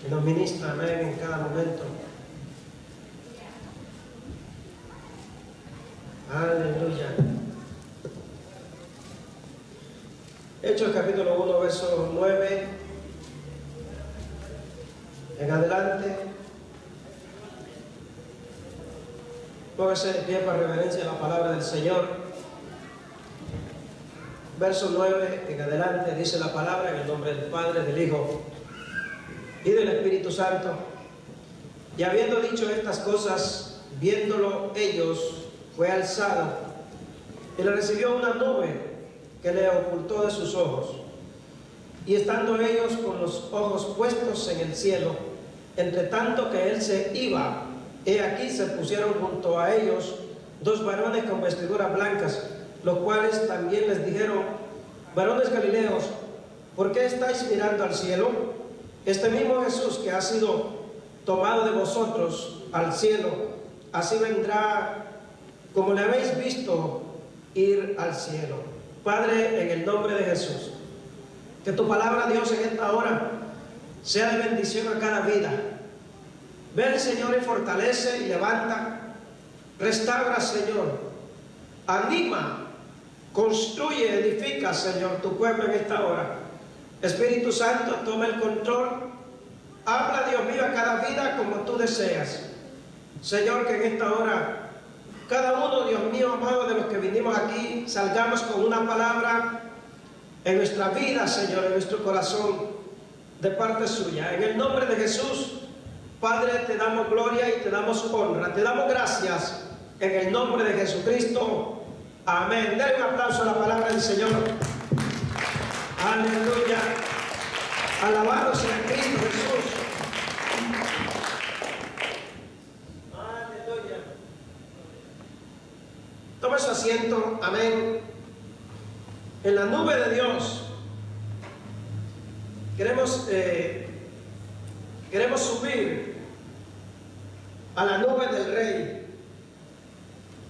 que nos ministra, amén, en cada momento. Aleluya. Hechos capítulo 1, verso 9 en adelante. Póngase de pie para reverencia a la palabra del Señor. Verso 9 en adelante dice la palabra, en el nombre del Padre, del Hijo y del Espíritu Santo. Y habiendo dicho estas cosas, viéndolo ellos, fue alzado y le recibió una nube que le ocultó de sus ojos. Y estando ellos con los ojos puestos en el cielo, entre tanto que él se iba, he aquí se pusieron junto a ellos dos varones con vestiduras blancas, los cuales también les dijeron: varones galileos, ¿por qué estáis mirando al cielo? Este mismo Jesús que ha sido tomado de vosotros al cielo, así vendrá como le habéis visto ir al cielo. Padre, en el nombre de Jesús, que tu palabra, Dios, en esta hora sea de bendición a cada vida. Ven, Señor, y fortalece y levanta, restaura, Señor, anima, construye, edifica, Señor, tu pueblo en esta hora. Espíritu Santo, toma el control, habla, Dios mío, a cada vida como tú deseas. Señor, que en esta hora cada uno, Dios mío, amado, de los que vinimos aquí, salgamos con una palabra en nuestra vida, Señor, en nuestro corazón, de parte suya. En el nombre de Jesús, Padre, te damos gloria y te damos honra, te damos gracias, en el nombre de Jesucristo. Amén. Denle un aplauso a la palabra del Señor. Aleluya. Alabado sea Cristo Jesús. Aleluya. Toma su asiento. Amén. En la nube de Dios queremos subir a la nube del Rey.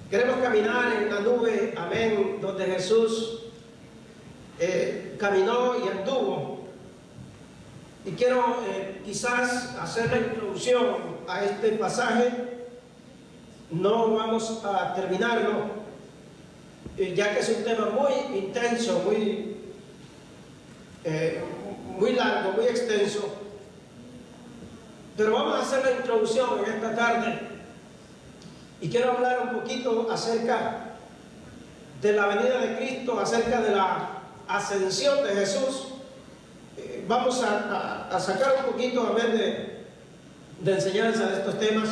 Queremos caminar en la nube, amén, donde Jesús caminó y anduvo. Y quiero quizás hacer la introducción a este pasaje. No vamos a terminarlo, ya que es un tema muy intenso, muy largo, muy extenso. Pero vamos a hacer la introducción en esta tarde. Y quiero hablar un poquito acerca de la venida de Cristo, acerca de la ascensión de Jesús. Vamos a sacar un poquito, amén, de enseñanza de estos temas.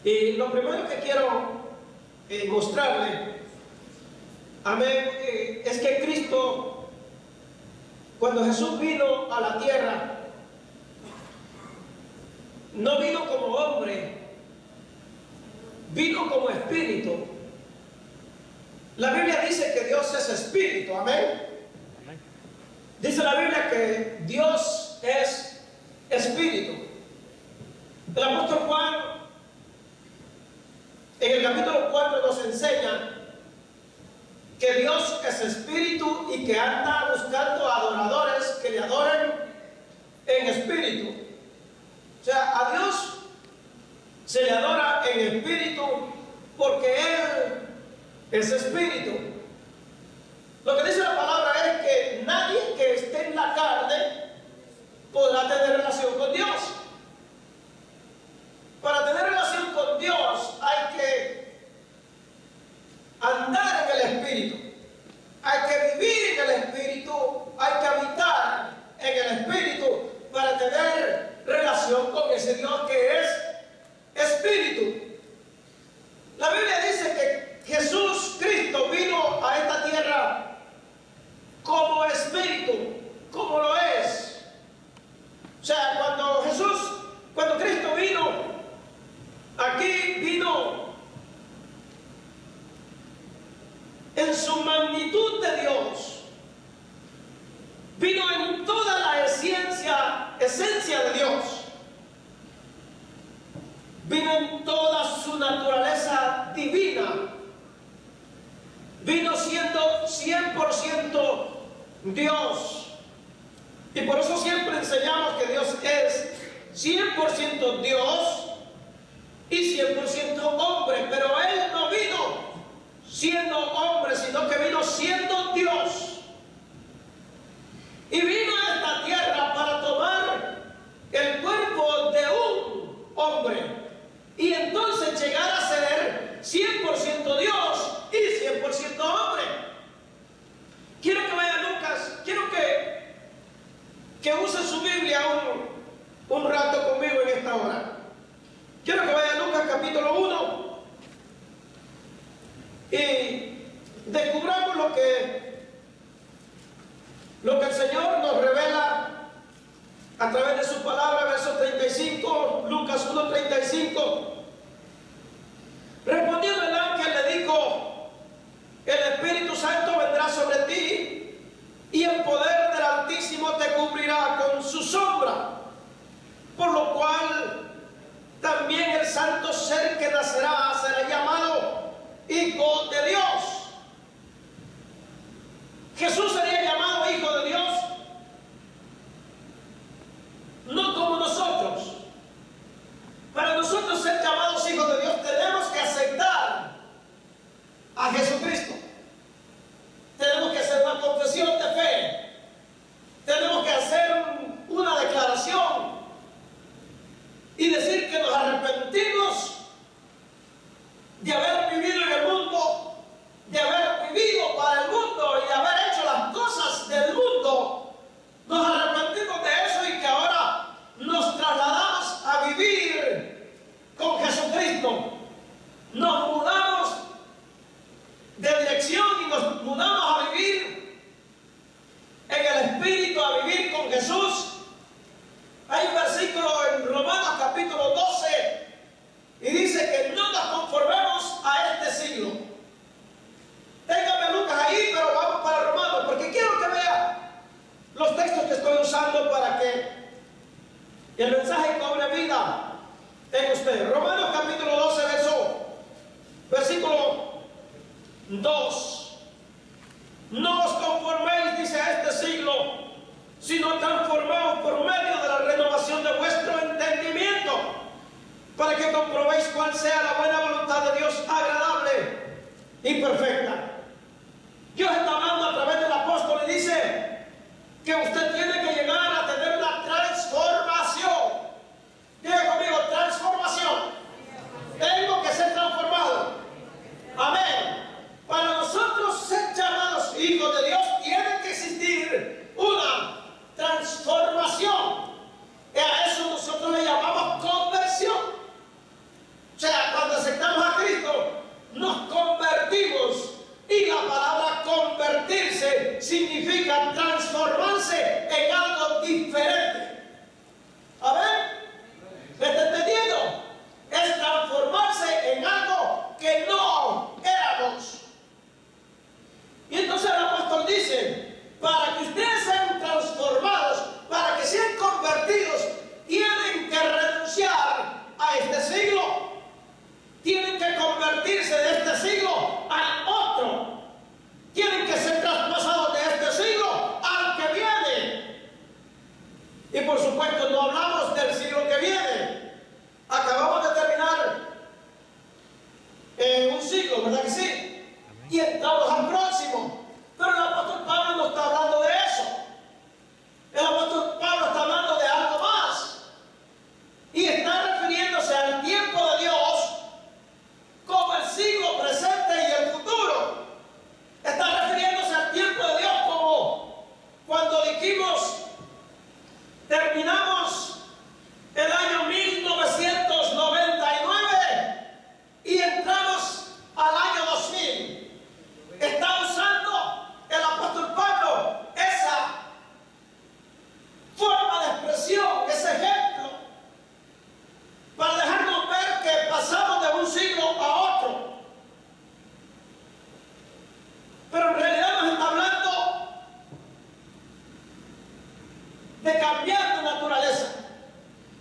Y lo primero que quiero mostrarle, amén, es que Cristo, cuando Jesús vino a la tierra, no vino como hombre, vino como espíritu. La Biblia dice que Dios es espíritu, amén. Dice la Biblia que Dios es espíritu. El apóstol Juan, en el capítulo 4, nos enseña que Dios es espíritu y que anda buscando adoradores que le adoren en espíritu. O sea, a Dios se le adora en espíritu porque Él es espíritu. Lo que dice la palabra es que nadie que esté en la carne podrá tener relación con Dios. Para tener relación con Dios hay que andar en el espíritu, hay que vivir en el espíritu, hay que habitar en el espíritu para tener relación con ese Dios que es espíritu. La Biblia dice que Jesús Cristo vino a esta tierra como espíritu, como lo es. O sea, cuando Cristo vino, aquí vino en su magnitud de Dios, vino en toda la esencia de Dios, vino en toda su naturaleza divina, vino siendo 100% Dios. Y por eso siempre enseñamos que Dios es 100% Dios y 100% hombre, pero Él no vino siendo hombre, sino que vino siendo Dios. Y vino a esta tierra para tomar el cuerpo de un hombre y entonces llegar a ser 100% Dios y 100% hombre. Quiero que vaya a Lucas, quiero que use su Biblia un rato conmigo en esta hora. Quiero que vaya a Lucas capítulo 1 y descubramos lo que el Señor nos revela a través de su palabra, verso 35, Lucas 1:35. Respondiendo el ángel le dijo: el Espíritu Santo vendrá sobre ti y el poder del Altísimo te cubrirá con su sombra, por lo cual también el santo ser que nacerá será llamado Hijo de Dios. Jesús sería llamado Hijo de Dios no como nosotros. Para nosotros ser llamados hijos de Dios tenemos que aceptar a Jesucristo. Tenemos que hacer una confesión de fe. Tenemos que hacer una declaración y decir que nos arrepentimos de haber vivido en el mundo, de haber vivido para el mundo y de haber hecho las cosas del mundo. Nos arrepentimos de eso y que ahora nos trasladamos a vivir con Jesucristo. Nos mudamos de dirección y nos mudamos a vivir en el Espíritu, a vivir con Jesús. Hay un versículo en Romanos capítulo 12 y dice que no nos conformemos a este siglo. Téngame Lucas ahí, pero vamos para Romanos, porque quiero que vea los textos que estoy usando para que el mensaje cobre vida en usted. Romanos capítulo 12, versículo 2. No os conforméis, dice, a este siglo, sino transformaos por medio de la renovación de vuestro entendimiento, para que comprobéis cuál sea la buena voluntad de Dios, agradable y perfecta. Dios está hablando a través del apóstol y dice que usted tiene que llegar a tener una transformación. Diga conmigo, transformación. Tengo que ser transformado. Amén. Para nosotros ser llamados hijos de Dios tiene que existir una transformación. Y a eso nosotros le llamamos conversión. O sea, cuando aceptamos a Cristo, nos convertimos. Y la palabra convertirse significa transformarse en algo diferente. A ver, ¿me está entendiendo? Es transformarse en algo que no éramos. Y entonces el apóstol dice, para que ustedes sean transformados, para que sean convertidos, tienen que renunciar a este siglo. Tienen que convertirse de este siglo al otro. Tienen que ser traspasados de este siglo al que viene. Y por supuesto no hablamos del siglo que viene. Acabamos de terminar un siglo, ¿verdad que sí? Y entramos al próximo. Pero el apóstol Pablo no está hablando de eso. El apóstol Pablo está hablando de algo más. Y está refiriéndose al tiempo de Dios como el siglo presente y el futuro. Está refiriéndose al tiempo de Dios como cuando dijimos, terminamos el año 1999 y entramos al año 2000. Está usando el apóstol Pablo esa forma de expresión, ese ejemplo, para dejarnos ver que pasamos de un siglo a otro. Pero en realidad nos está hablando de cambiar de naturaleza.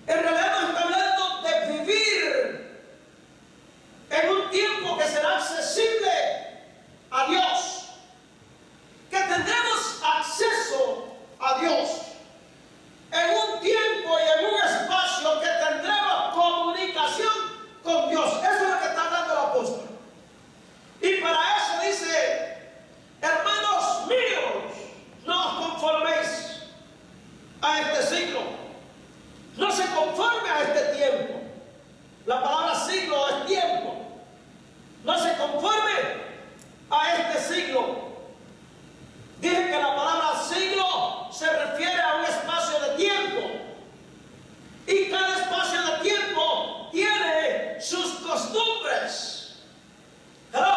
En realidad nos está hablando de vivir en un tiempo que será accesible a Dios, que tendremos acceso a Dios en un a este siglo. No se conforme a este tiempo. La palabra siglo es tiempo. No se conforme a este siglo. Dije que la palabra siglo se refiere a un espacio de tiempo. Y cada espacio de tiempo tiene sus costumbres. ¿Hello?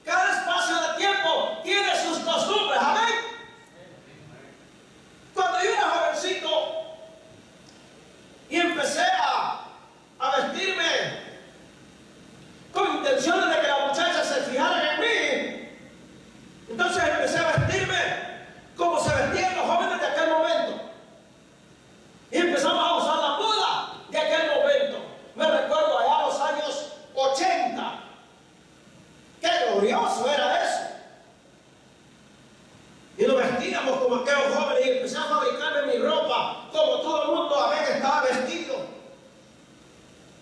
Cada espacio de tiempo tiene sus costumbres. Amén. Cuando yo era jovencito y empecé a vestirme con intenciones de que las muchachas se fijaran en mí, entonces empecé a vestirme como se vestían los jóvenes de aquel momento. Y empezamos a usar la moda de aquel momento. Me recuerdo allá a los años 80. ¡Qué glorioso era eso! Y nos vestíamos como aquellos jóvenes y empecé a fabricarme mi ropa como todo el mundo a ver que estaba vestido.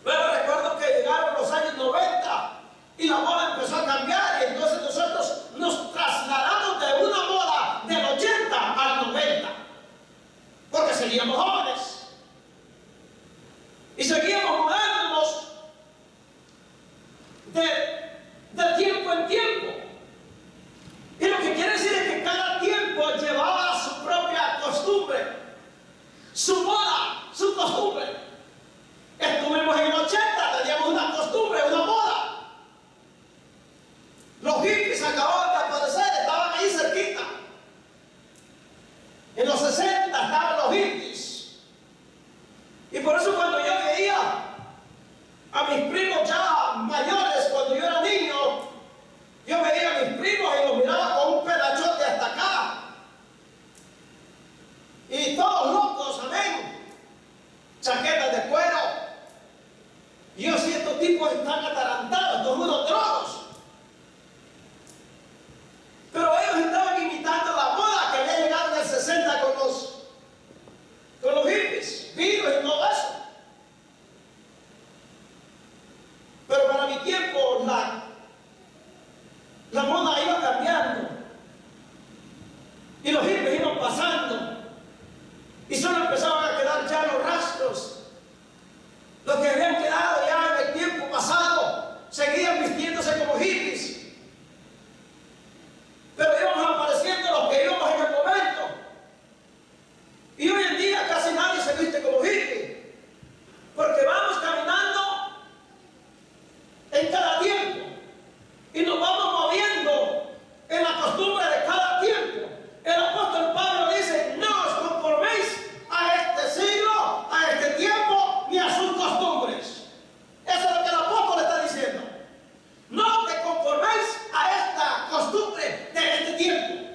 Luego recuerdo que llegaron los años 90 y la moda empezó a cambiar, y entonces nosotros nos trasladamos de una moda del 80 al 90, porque seguíamos jóvenes y seguíamos mudándonos de tiempo en tiempo. Y lo que quiere decir es que cada tiempo llevaba su propia costumbre, su moda, su costumbre. Estuvimos en el 80, teníamos una costumbre, una moda. Los hippies acababan de aparecer, estaban ahí cerquita. En los 60 estaban los hippies. Y por eso cuando yo veía a mis primos ya mayores, cuando yo era niño, yo veía a mis primos y los miraba con un pedachote hasta acá. Y todos locos, amén. Chaquetas de cuero. Y yo sí, estos tipos están atarantados, estos unos drogos. Pero ellos estaban imitando la moda que había llegado en el 60 con los hippies, virus y todo eso. Pero para mi tiempo la moda iba cambiando. Y los hippies iban pasando. Y solo empezaban a quedar ya los rastros. Los que habían quedado ya en el tiempo pasado seguían vistiéndose como hippies. Pero íbamos apareciendo los que íbamos en el momento. Y hoy en día casi nadie se viste como hippie, porque vamos caminando en cada tiempo y nos vamos moviendo en la costumbre de cada tiempo. El apóstol Pablo dice: no os conforméis a este siglo, a este tiempo, ni a sus costumbres. Eso es lo que el apóstol está diciendo. No te conforméis a esta costumbre de este tiempo.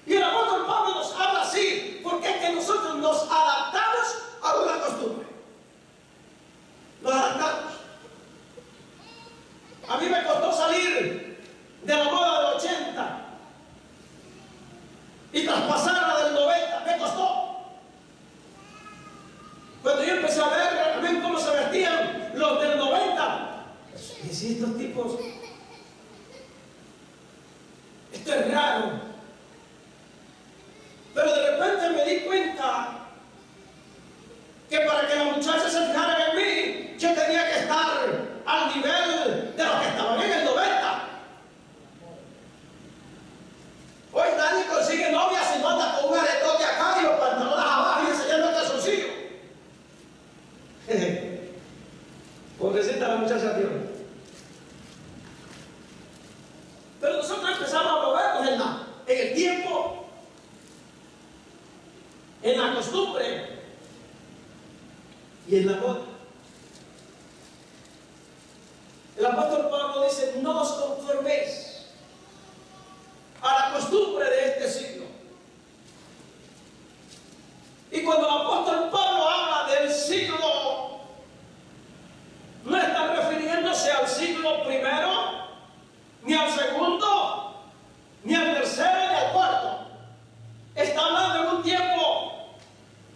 Y el apóstol Pablo nos habla así, porque es que nosotros nos adaptamos a una costumbre. Nos adaptamos. A mí me costó salir de la moda del 80 y traspasar a la del 90. Me costó. Cuando yo empecé a ver cómo se vestían los del 90, y si estos tipos, esto es raro. Pero de repente me di cuenta que para que las muchachas se fijaran en mí, yo tenía que estar al nivel de los que estaban en el 90. Hoy nadie consigue novia si no anda con un aretote acá y los pantalones abajo y enseñando el calzoncillo. Pobrecita la muchacha, Dios. Pero nosotros empezamos a movernos en el tiempo, en la costumbre y en la moda. El apóstol Pablo dice: no os conforméis a la costumbre de este siglo. Y cuando el apóstol Pablo habla del siglo, no está refiriéndose al siglo primero, ni al segundo, ni al tercero, ni al cuarto. Está hablando de un tiempo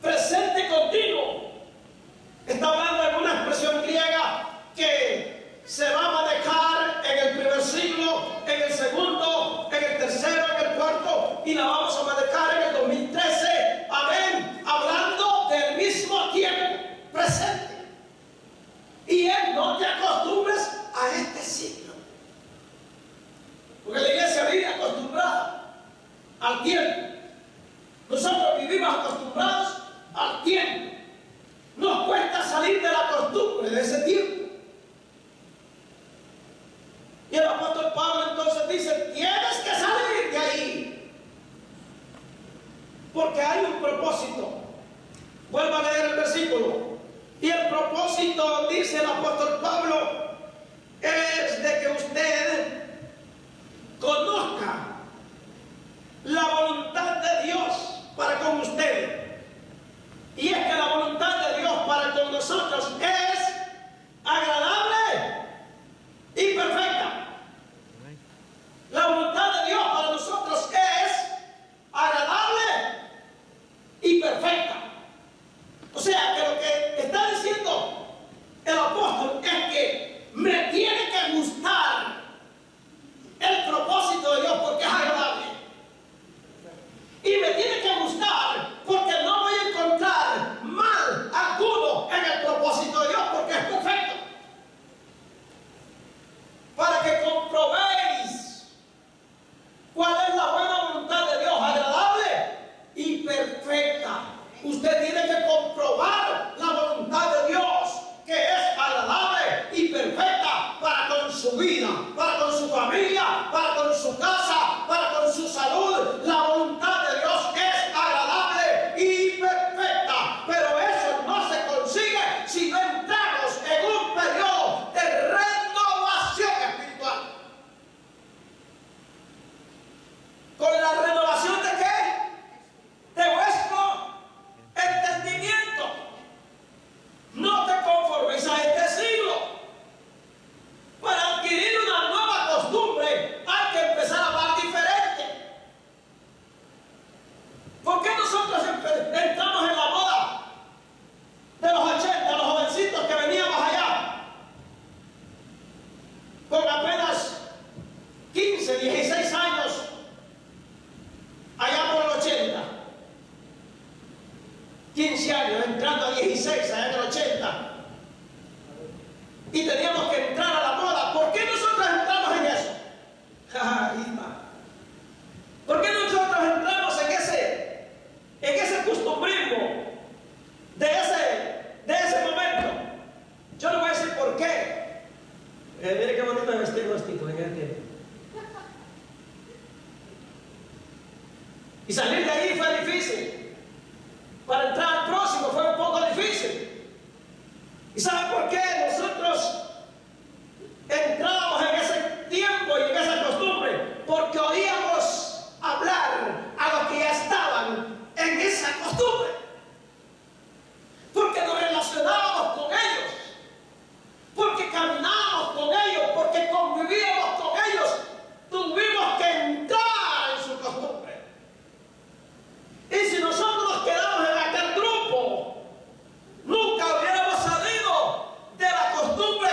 presente continuo. Está hablando Vuelvo a leer el versículo. Y el propósito, dice el apóstol Pablo, es de que usted conozca la voluntad de Dios para con usted. Y es que la voluntad de Dios para con nosotros es agradable y perfecta. La voluntad de Dios para nosotros es agradable y perfecta. O sea, que lo que está diciendo el apóstol es que me tiene que gustar el propósito de Dios porque es agradable. Y me tiene que gustar porque no voy a encontrar mal alguno en el propósito de Dios porque es perfecto. Para que comprobéis cuál es la buena voluntad de Dios, agradable y perfecta. Usted tiene que comprobar la voluntad de Dios, que es agradable y perfecta para con su vida, para con su familia, para con su casa, para con su salud. La voluntad de Dios es agradable y perfecta, pero eso no se consigue si no entramos en un periodo de renovación espiritual. ¿Con la renovación de qué? De vuestro entendimiento. No te conformes a este siglo. Para adquirir una nueva costumbre hay que empezar a hablar diferente. ¿Por qué nosotros entramos en la moda de los 80, los jovencitos que veníamos allá con apenas 15, 16 años, allá por el 80? 15 años, entrando a 16, allá en el 80. Y teníamos que entrar a la moda. ¿Por qué nosotros entramos en eso? ¿Por qué nosotros entramos en ese costumbrismo de ese momento? Yo le voy a decir por qué. Mire qué bonito vestimos los tipos en el tiempo. Y salir de ahí fue difícil. Para entrar al próximo fue un poco difícil. ¿Y saben por qué nosotros entrábamos en ese tiempo y en esa costumbre? Porque oíamos hablar a los que ya estaban en esa costumbre. Porque nos relacionábamos con ellos. Porque caminábamos con ellos. Porque convivíamos con ellos. Tuvimos que entrar en su costumbre. Y si nosotros nos quedamos en aquel grupo, nunca hubiéramos salido de la costumbre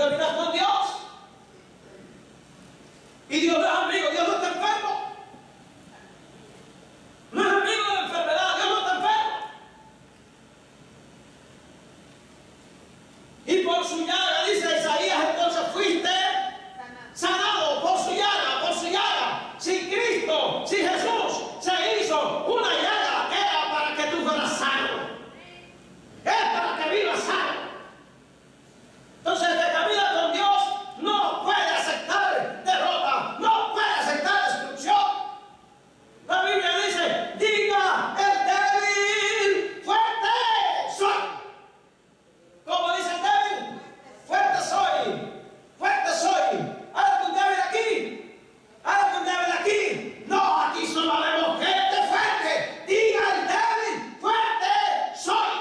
caminas con Dios. Y Dios no es amigo, Dios no está enfermo. No es amigo de la enfermedad, Dios no está enfermo. Y por su llaga, dice Isaías, entonces fuiste sanado por su llaga, por su llaga. Si Cristo, si Jesús se hizo una llaga, era para que tú fueras sano. Es para que vivas sano. Entonces el que camina con Dios no puede aceptar derrota, no puede aceptar destrucción. La Biblia dice, diga el débil, fuerte soy. ¿Cómo dice el débil? Fuerte soy, fuerte soy. ¿Hay algún débil aquí? ¿Hay algún débil aquí? No, aquí solo vemos gente fuerte. Diga el débil, fuerte soy.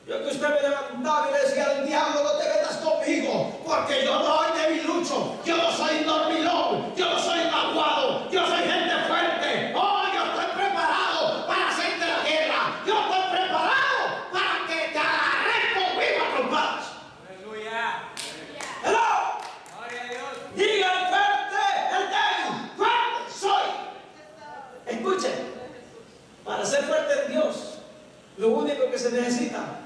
Yo que usted me levantaba y le decía al diablo, no te metas conmigo, porque yo no soy debilucho, yo no soy dormilón, yo no soy aguado, yo soy gente fuerte. Oh, yo estoy preparado para hacerte la guerra, yo estoy preparado para que te agarres conmigo a trompadas. Aleluya. ¡Hello! Gloria a Dios. Diga el fuerte, el débil, fuerte soy. Escuchen, para ser fuerte en Dios, lo único que se necesita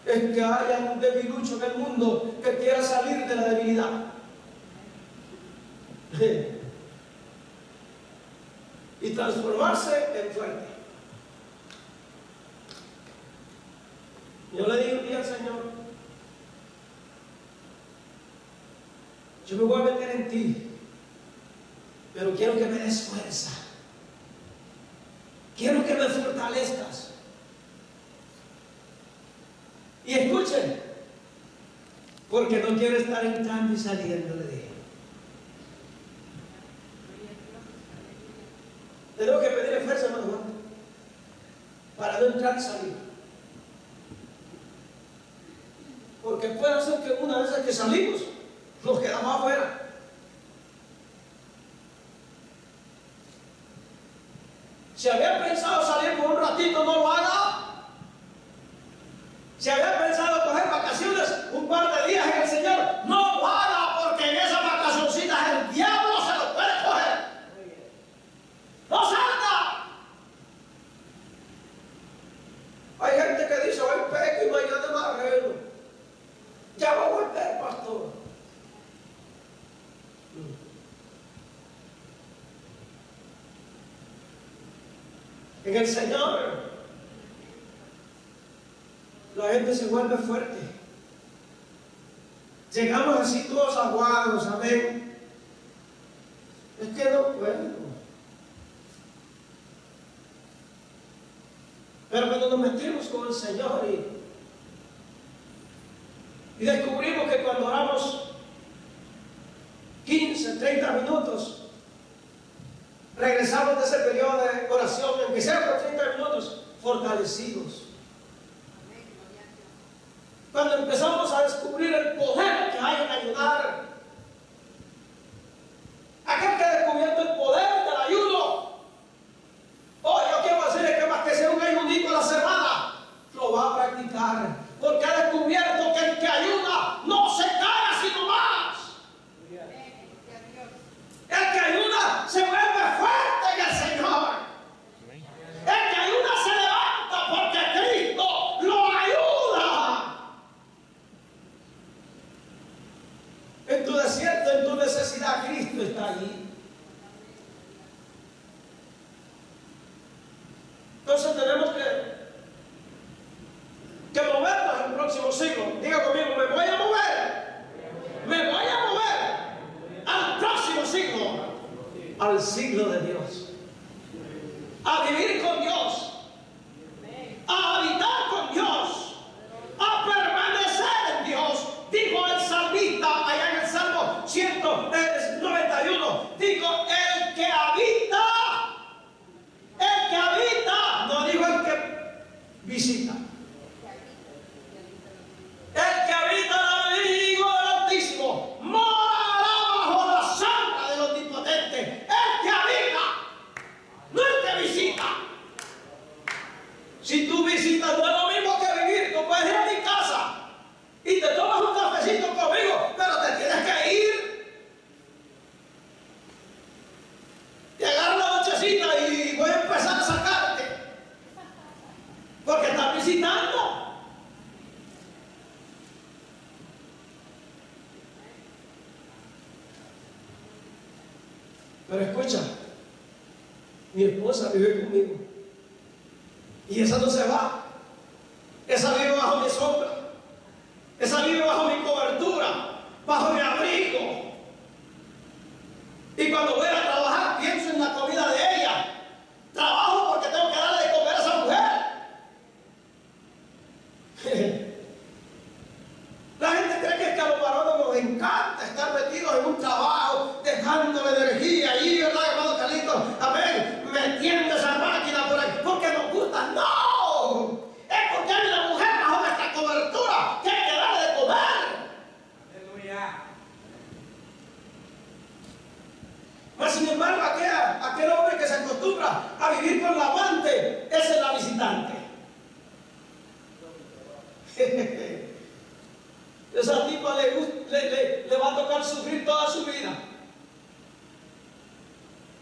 es que haya un debilucho en el mundo que quiera salir de la debilidad. Y transformarse en fuerte. Yo le dije un día al Señor, yo me voy a meter en ti, pero quiero que me des fuerza. Quiero que me fortalezcas. Y escuchen, porque no quiero estar entrando y saliendo, le dije. Tengo que pedirle fuerza, hermano, para no entrar y salir. Porque puede ser que una vez que salimos, nos quedamos afuera. Si había pensado salir por un ratito, no lo haga. Si había pensado coger vacaciones un par de días en el Señor, no lo haga, porque en esas vacacioncitas el diablo se lo puede coger. ¡No salga! Hay gente que dice, hoy peco y mañana me arreglo. Ya va a volver, pastor. En el Señor la gente se vuelve fuerte. Llegamos así todos aguados, amén. Es que no puedo. Pero cuando nos metimos con el Señor y descubrimos que cuando oramos 15, 30 minutos, regresamos de ese periodo de oración, aunque sea por 30 minutos, fortalecidos. Cuando empezamos a descubrir el poder que hay en ayudar, aquel que ha descubierto el poder del ayuno, oh, yo quiero decirle que más que sea un ayunito a la semana, lo va a practicar, porque ha descubierto que el que ayuda no se cae sino más. El que ayuda se vuelve fuerte en el Señor. El que ayuda se levanta porque Cristo lo ayuda. En tu desierto, en tu necesidad, Cristo está allí. Entonces tenemos que movernos en el próximo siglo. Diga conmigo, me voy a mover. Me voy a mover al próximo siglo. Al siglo de Dios. A vivir con Dios. A habitar con Dios. A permanecer en Dios. Dijo el salmista allá en el Salmo 191. Dijo, el que habita, no dijo el que visita. El que habita el abrigo del Altísimo morará bajo la sombra del Omnipotente. El que habita, no el que visita. Pero escucha, mi esposa vive conmigo. Y esa no se va. Esa vive bajo mi sombra. Esa vive bajo mi cobertura, bajo mi abrigo. Y cuando voy a trabajar, pienso en la comida de ella. Trabajo porque tengo que darle de comer a esa mujer. La gente cree que a los varones nos encanta estar metidos en un trabajo, dejándole energía ahí, ¿verdad, hermano Carlito? Amén, metiendo esa máquina por ahí, porque nos gusta. ¡No! Es porque hay una mujer bajo nuestra cobertura que hay que darle de comer. Aleluya. Mas sin embargo, aquel hombre que se acostumbra a vivir con la amante, esa es la visitante. Esa tipa le va a tocar sufrir toda su vida.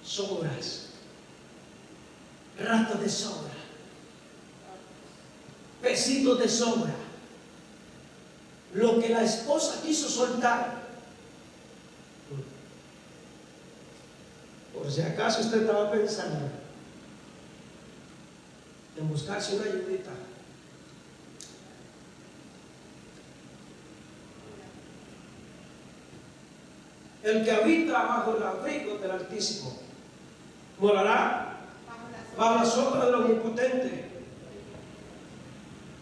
Sobras, ratos de sobra, pesitos de sobra. Lo que la esposa quiso soltar. Por si acaso usted estaba pensando en buscarse una ayudita. El que habita bajo el abrigo del Altísimo morará bajo la sombra del Omnipotente.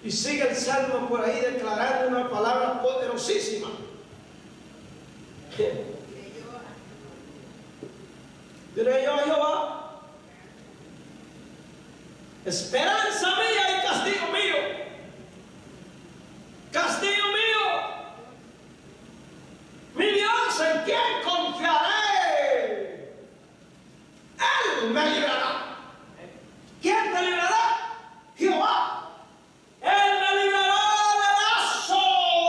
Y sigue el Salmo por ahí declarando una palabra poderosísima. Diré yo a Jehová, esperanza mía y castigo mío. Castigo mío. Mi Dios, ¿en quién confiaré? Él me librará. ¿Quién te librará? Jehová. Él me librará del lazo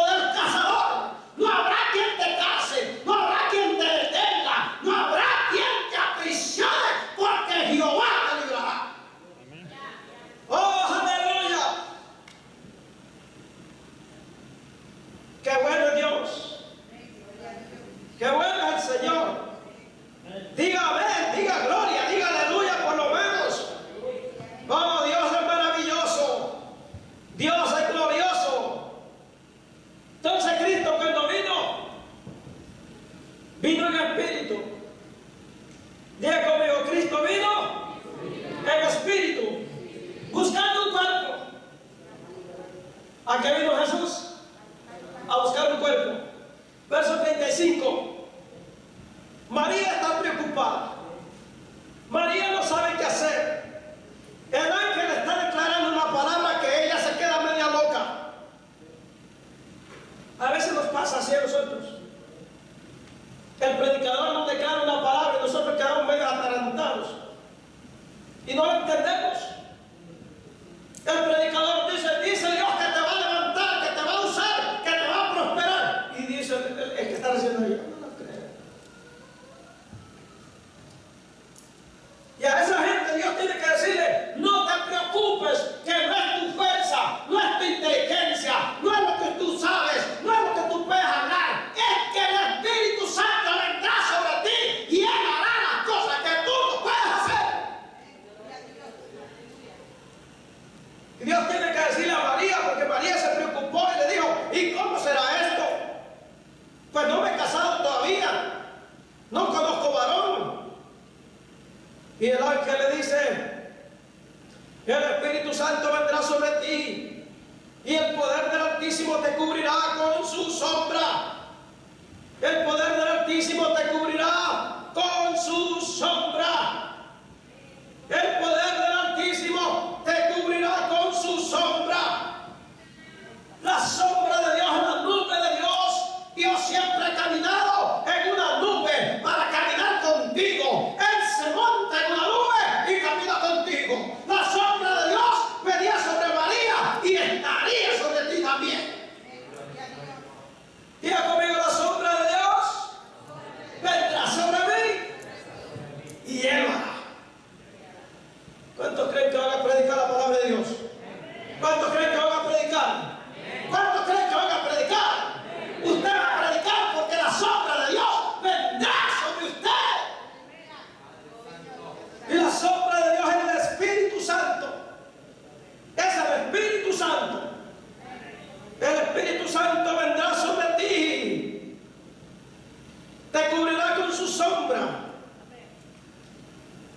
del cazador. No habrá quien te case, no habrá quien te detenga, no habrá quien te aprisione, porque Jehová te librará. ¡Oh, aleluya! ¡Qué bueno es Dios! ¡Qué bueno es el Señor! Diga amén, diga gloria, diga aleluya por lo menos. ¡Oh, Dios es maravilloso! ¡Dios es glorioso! Entonces Cristo cuando vino en espíritu. Diga conmigo, Cristo vino en espíritu, buscando un cuerpo. ¿A qué vino Jesús? A buscar un cuerpo. Verso 35. María está preocupada. María no sabe qué hacer. El ángel está declarando una palabra que ella se queda media loca. A veces nos pasa así a nosotros. El predicador nos declara una palabra y nosotros quedamos medio atarantados y no lo entendemos. El predicador dice Dios que te va a levantar, que te va a usar, que te va a prosperar. Y dice el que está diciendo yo, no lo creo. Y a esa gente Dios tiene que decirle, no te preocupes, que no es tu fuerza, no es tu inteligencia, no es lo que tú sabes, no es lo que tú puedes hablar, es que el Espíritu Santo vendrá sobre ti y Él hará las cosas que tú no puedes hacer. Y Dios tiene que decirle a María, porque María se preocupó y le dijo, ¿y cómo será esto? Pues no me he casado todavía, no conozco varón. Y el ángel le dice, el Espíritu Santo vendrá sobre ti y el poder del Altísimo te cubrirá con su sombra. El poder del Altísimo te cubrirá con su sombra. El poder del Altísimo te cubrirá con su sombra. La sombra de Dios, la nube de Dios. Dios siempre ha caminado en una nube para caminar contigo. Él se monta en una nube y camina contigo. La sombra de Dios venía sobre María y estaría sobre ti también. Diga conmigo, la sombra de Dios vendrá sobre mí.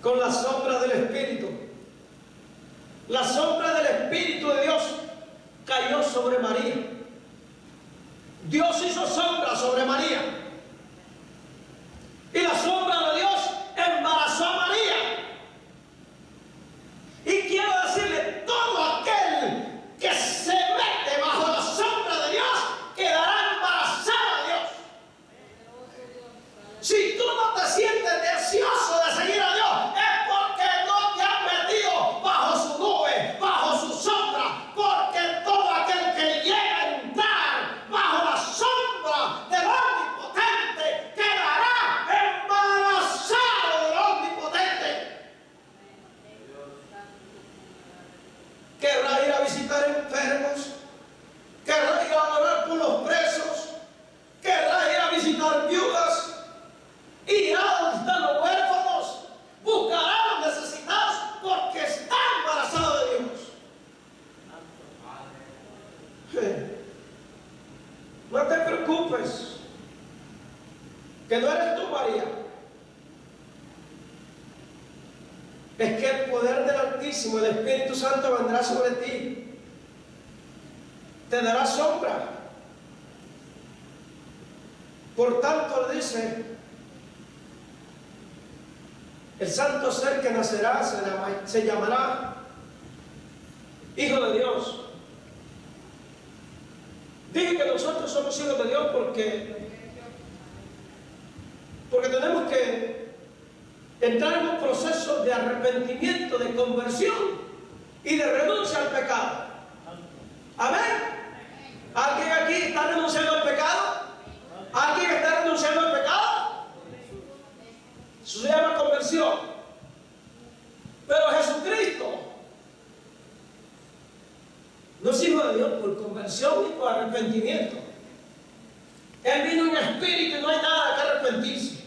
con la sombra del Espíritu. La sombra del Espíritu de Dios cayó sobre María. Dios hizo sombra sobre María. Y la sombra de Dios embarazó a María. Y quiero decirle, todo aquel que se mete bajo la sombra de Dios quedará embarazado de Dios. Si tú no te sientes deseoso de seguir a Dios, es porque no te has metido bajo su nube, bajo su sombra, porque todo aquel que llega a entrar bajo la sombra del Omnipotente quedará embarazado del Omnipotente. Querrá ir a visitar enfermos, querrá ir a orar por los presos, querrá ir a visitar viudas, irá a visitar los huérfanos, buscará a los necesitados, porque está embarazado de Dios. No te preocupes, que no eres tú, María. Es que el poder del Altísimo, el Espíritu Santo, vendrá sobre ti, te dará sombra. Por tanto, le dice, el santo ser que nacerá se llamará Hijo de Dios. Dije que nosotros somos hijos de Dios porque tenemos que entrar en un proceso de arrepentimiento, de conversión y de renuncia al pecado. Amén. ¿Alguien aquí está renunciando al pecado? ¿Alguien está renunciando al pecado? Eso se llama conversión. Pero Jesucristo no es hijo de Dios por conversión ni por arrepentimiento. Él vino en espíritu y no hay nada que arrepentirse.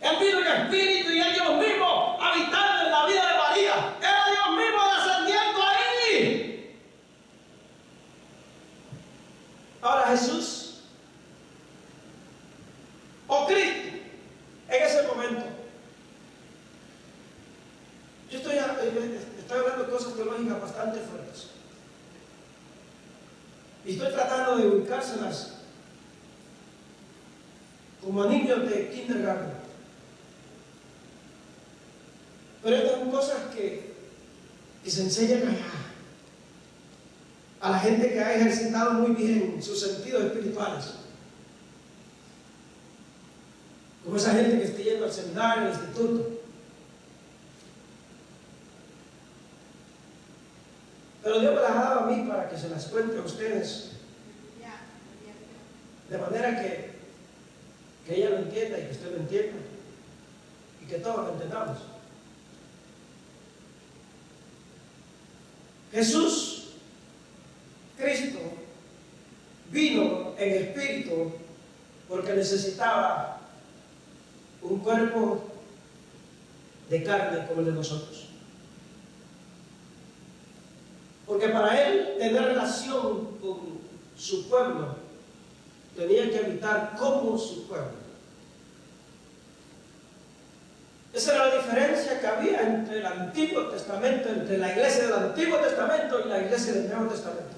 Él vino en espíritu y es Dios mismo habitando en la vida de María. Era Dios mismo descendiendo ahí. Ahora Jesús o Cristo en ese momento. Yo estoy hablando de cosas teológicas bastante fuertes. Y estoy tratando de ubicárselas como a niños de kindergarten. Pero estas son cosas que se enseñan allá. A la gente que ha ejercitado muy bien sus sentidos espirituales. Como esa gente que está yendo al seminario, al instituto. Pero Dios me las ha dado a mí para que se las cuente a ustedes. De manera que ella lo entienda y que usted lo entienda. Y que todos lo entendamos. Jesús, Cristo, vino en espíritu porque necesitaba un cuerpo de carne como el de nosotros. Porque para él tener relación con su pueblo, tenía que habitar como su pueblo. Esa era la diferencia que había entre el Antiguo Testamento, entre la iglesia del Antiguo Testamento y la iglesia del Nuevo Testamento.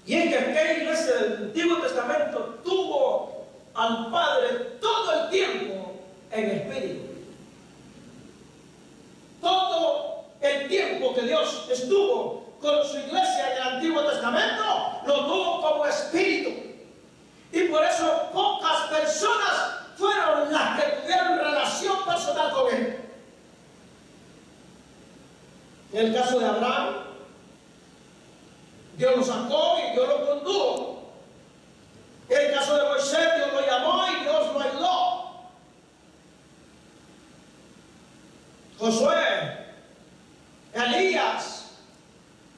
Y es que aquella iglesia del Antiguo Testamento tuvo al Padre todo el tiempo en espíritu. Todo el tiempo que Dios estuvo con su iglesia en el Antiguo Testamento, lo tuvo como espíritu. Y por eso pocas personas fueron las que tuvieron relación personal con él. En el caso de Abraham, Dios lo sacó y Dios lo condujo. En el caso de Moisés, Dios lo llamó y Dios lo ayudó. Josué, Elías,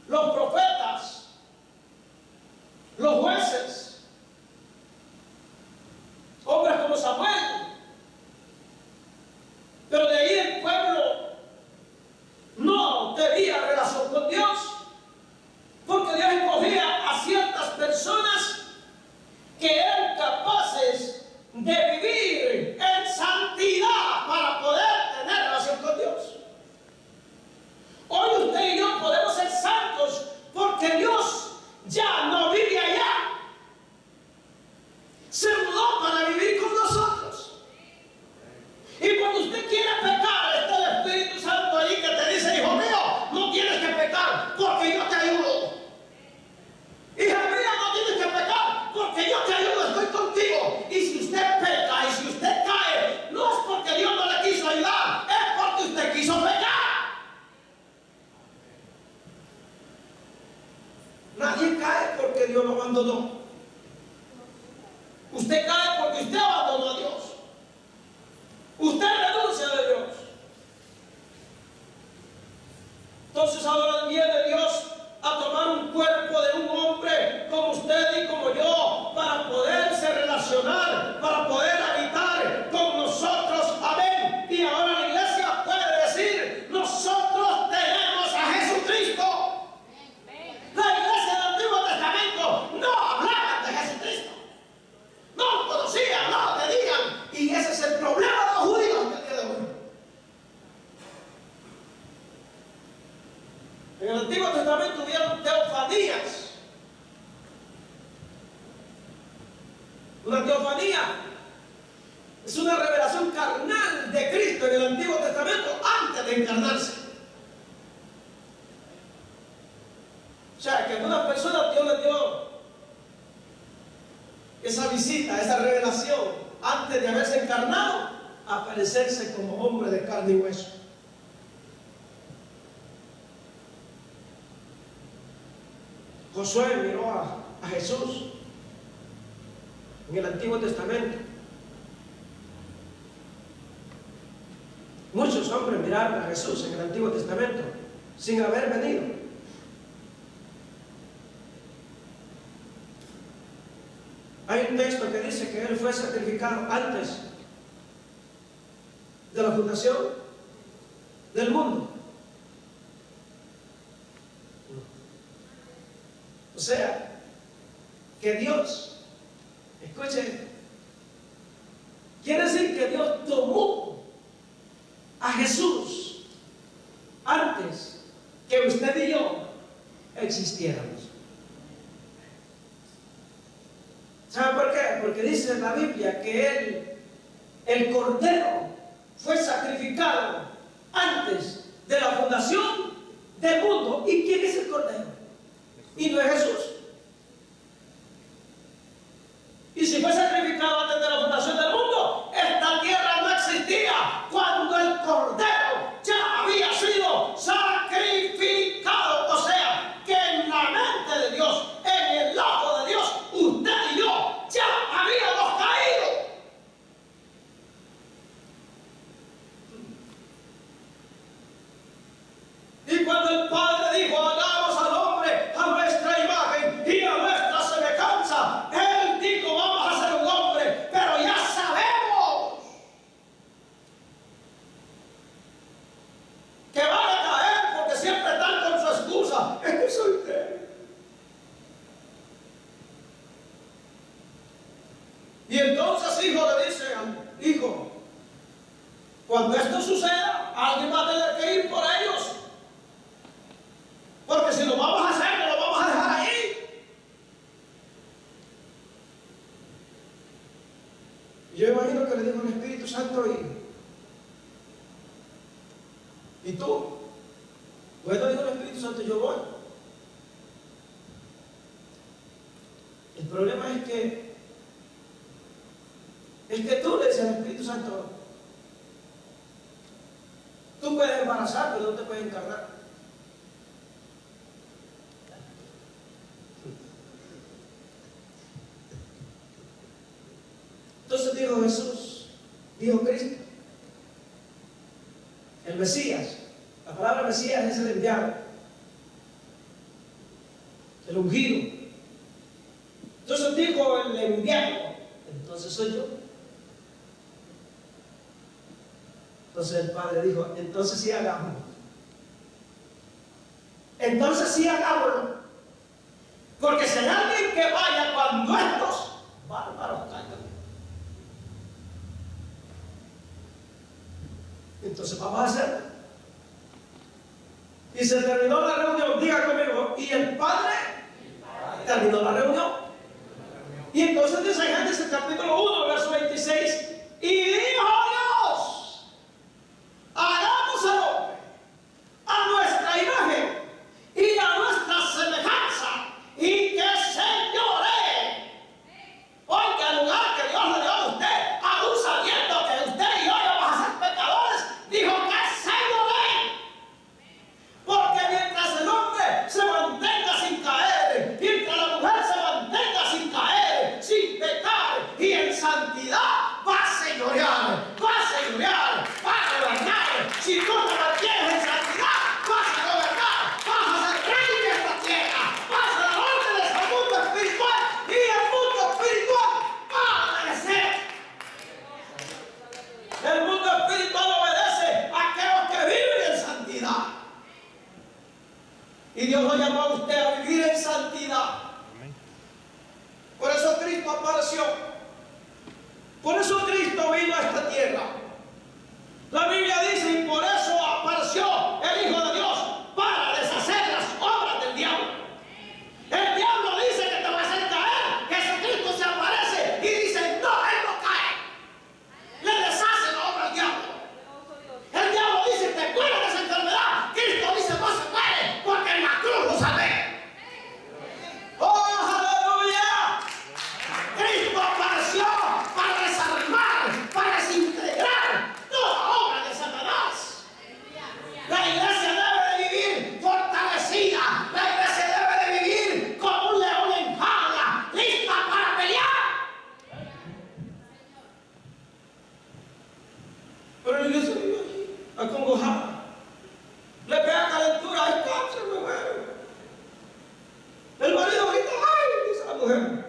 los profetas, los jueces, hombres como Samuel. Pero de ahí el pueblo no tenía relación con Dios, porque Dios escogía a Usted cae porque usted abandonó a Dios. Usted renuncia de Dios. Entonces ahora viene Dios a tomar un cuerpo de un hombre como usted y como yo para poderse relacionar, para poder habitar con nosotros. Amén. Y ahora la iglesia puede decir: nosotros tenemos a Jesucristo. La iglesia del Antiguo Testamento no hablaba de Jesucristo, no lo conocían, no lo tenían, y ese es el problema de los judíos del día de hoy. En el Antiguo Testamento hubieron teofanías. Una teofanía es una revelación carnal de Cristo en el Antiguo Testamento antes de encarnarse. O sea, que a algunas personas Dios les dio esa visita, esa revelación, antes de haberse encarnado, a aparecerse como hombre de carne y hueso. Josué miró a Jesús en el Antiguo Testamento. Muchos hombres miraron a Jesús en el Antiguo Testamento sin haber venido. Hay un texto que dice que Él fue sacrificado antes de la fundación del mundo. O sea, que Dios, escuchen, quiere decir que Dios tomó a Jesús antes que usted y yo existiéramos. ¿Sabe por qué? Porque dice en la Biblia que el Cordero fue sacrificado antes de la fundación del mundo. ¿Y quién es el Cordero? Y no es Jesús. Y si fue sacrificado antes de la fundación del mundo, esta tierra no existía cuando el Cordero ya había sido sacrificado. O sea, que en la mente de Dios, en el ojo de Dios, usted y yo ya habíamos caído. Y cuando el Padre dijo: hagamos al hombre a nuestra imagen y a nuestra semejanza, Él dijo: vamos a ser un hombre, pero ya sabemos que van a caer porque siempre están con su excusa: es que soy débil. Y entonces hijo le dice al hijo: cuando esto suceda, alguien va a tener que ir por ellos. Porque si lo vamos a hacer, no lo vamos a dejar ahí. Y yo imagino que le dijo el Espíritu Santo: ¿y tú? Bueno, dijo el Espíritu Santo: yo voy. El problema es que tú le dices al Espíritu Santo: tú puedes embarazar, pero no te puedes encarnar. Entonces dijo Jesús, dijo Cristo, el Mesías. La palabra Mesías es el enviado, el ungido. Entonces dijo el enviado: entonces soy yo. Entonces el Padre dijo: entonces sí hagámoslo. Entonces sí hagámoslo. Porque si hay alguien que vaya cuando estos bárbaros caigan, entonces vamos a hacerlo. Y se terminó la reunión. Diga conmigo: y el Padre terminó la reunión. Y entonces dice en Génesis capítulo 1, verso 26: y dijo Dios: hagamos al hombre a nuestra imagen y a nuestra semejanza, y que señoree. Oiga, el lugar que Dios le dio a usted, aún sabiendo que usted y yo íbamos a ser pecadores, dijo que señoree. Porque mientras el hombre se mantenga sin caer, mientras la mujer se mantenga sin caer, sin pecar y Por eso Cristo vino a esta tierra. La Biblia dice, y por eso apareció el Hijo de Dios, para deshacer las obras del diablo. El diablo dice que te va a hacer caer. Jesucristo se aparece y dice, no, él no cae. Le deshace la obra al diablo. El diablo dice, te mueres de esa enfermedad. Cristo dice, no se muere, porque en la cruz lo salvé. ¡Oh, aleluya! Cristo apareció para desarmar, para desintegrar toda obra de Satanás. La iglesia debe de vivir fortalecida. La iglesia debe de vivir como un león en jaula, lista para pelear. Pero la iglesia vive allí, acongojada. Le pega calentura, hay cáncer, me muero. El marido grita, ¡ay!, dice la mujer.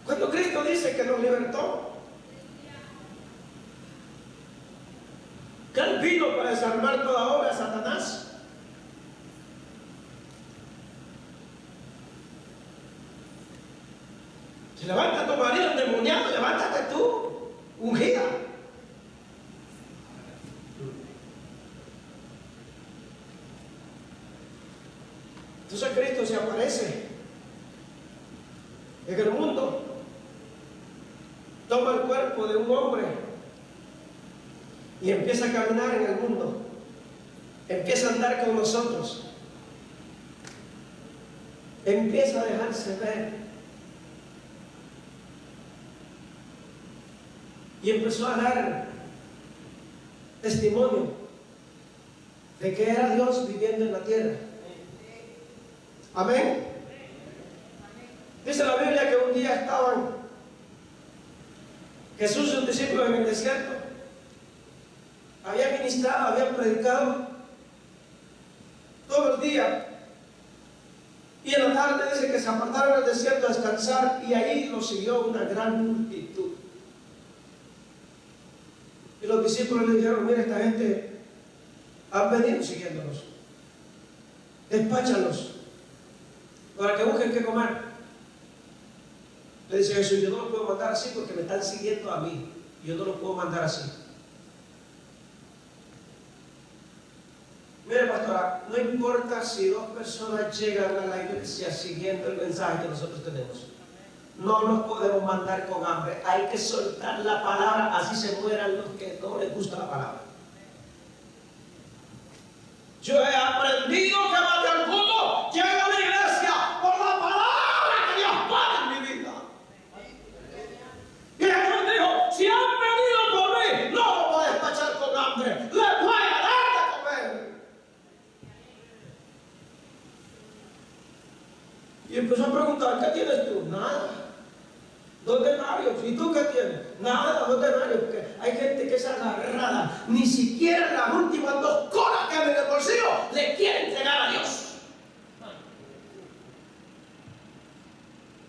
Cuando Cristo dice que nos libertó, que Él vino para desarmar toda obra de Satanás. Se levanta tu marido endemoniado, levántate tú, ungida. Entonces Cristo se aparece en el mundo, toma el cuerpo de un hombre y empieza a caminar en el mundo, empieza a andar con nosotros, empieza a dejarse ver y empezó a dar testimonio de que era Dios viviendo en la tierra. Amén. Dice la Biblia que un día estaban Jesús y sus discípulos en el desierto. Habían ministrado, habían predicado todo el día. Y en la tarde dice que se apartaron al desierto a descansar y ahí los siguió una gran multitud. Y los discípulos le dijeron, mira, esta gente han venido siguiéndonos. Despáchalos para que busquen qué comer. Le dice Jesús, yo no lo puedo mandar así porque me están siguiendo a mí. Yo no lo puedo mandar así. Mire, pastora, no importa si 2 personas llegan a la iglesia siguiendo el mensaje que nosotros tenemos. No nos podemos mandar con hambre. Hay que soltar la palabra, así se mueran los que no les gusta la palabra. Yo he aprendido que más de alguno llega a la iglesia por la palabra que Dios pone en mi vida. Y Jesús dijo, si han venido por mí, no lo voy a despachar con hambre, les voy a dar de comer. Y empezó a preguntar, ¿qué tienes tú? Nada. 2 denarios. ¿Y tú qué tienes? Nada, 2 denarios. Porque hay gente que es agarrada. Ni siquiera las últimas 2 colas que hay en el bolsillo le quiere entregar a Dios.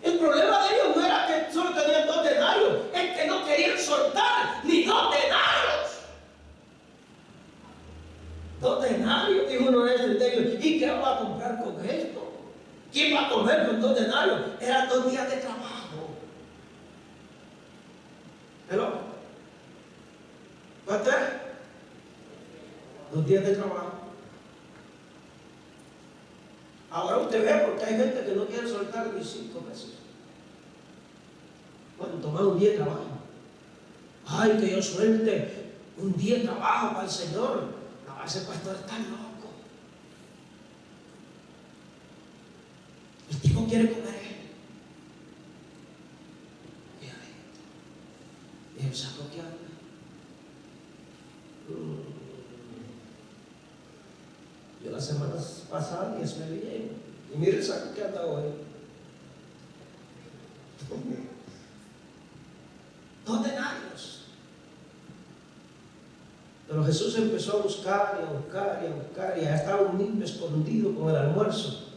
El problema de ellos no era que solo tenían 2 denarios. Es que no querían soltar ni 2 denarios. 2 denarios, dijo uno de ellos. ¿Y qué va a comprar con esto? ¿Quién va a comer con 2 denarios? Eran 2 días de trabajo. ¿Hello? ¿Cuánto es? 2 días de trabajo. Ahora usted ve porque hay gente que no quiere soltar ni 5 pesos. Bueno, tomar un día de trabajo. Ay, que yo suelte un día de trabajo para el Señor. No, ese pastor está loco. El tipo quiere comer. Y el saco que habla. Yo la semana pasada 10 me lleno. Y mire el saco que anda hoy. 2 denarios. Pero Jesús empezó a buscar y a buscar y a buscar. Y allá estaba un niño escondido con el almuerzo.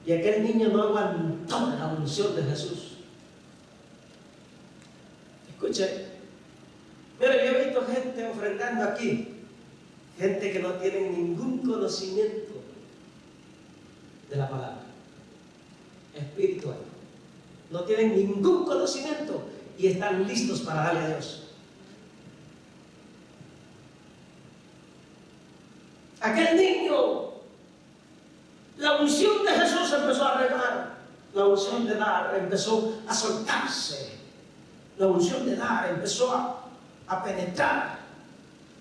Y aquel niño no aguantó la unción de Jesús. Escuche, mire, yo he visto gente ofrendando aquí Gente que no tiene ningún conocimiento de la palabra espiritual. No tienen ningún conocimiento y están listos para darle a Dios. Aquel niño, la unción de Jesús empezó a regar. La unción de dar empezó a soltarse. La unción de dar empezó a penetrar.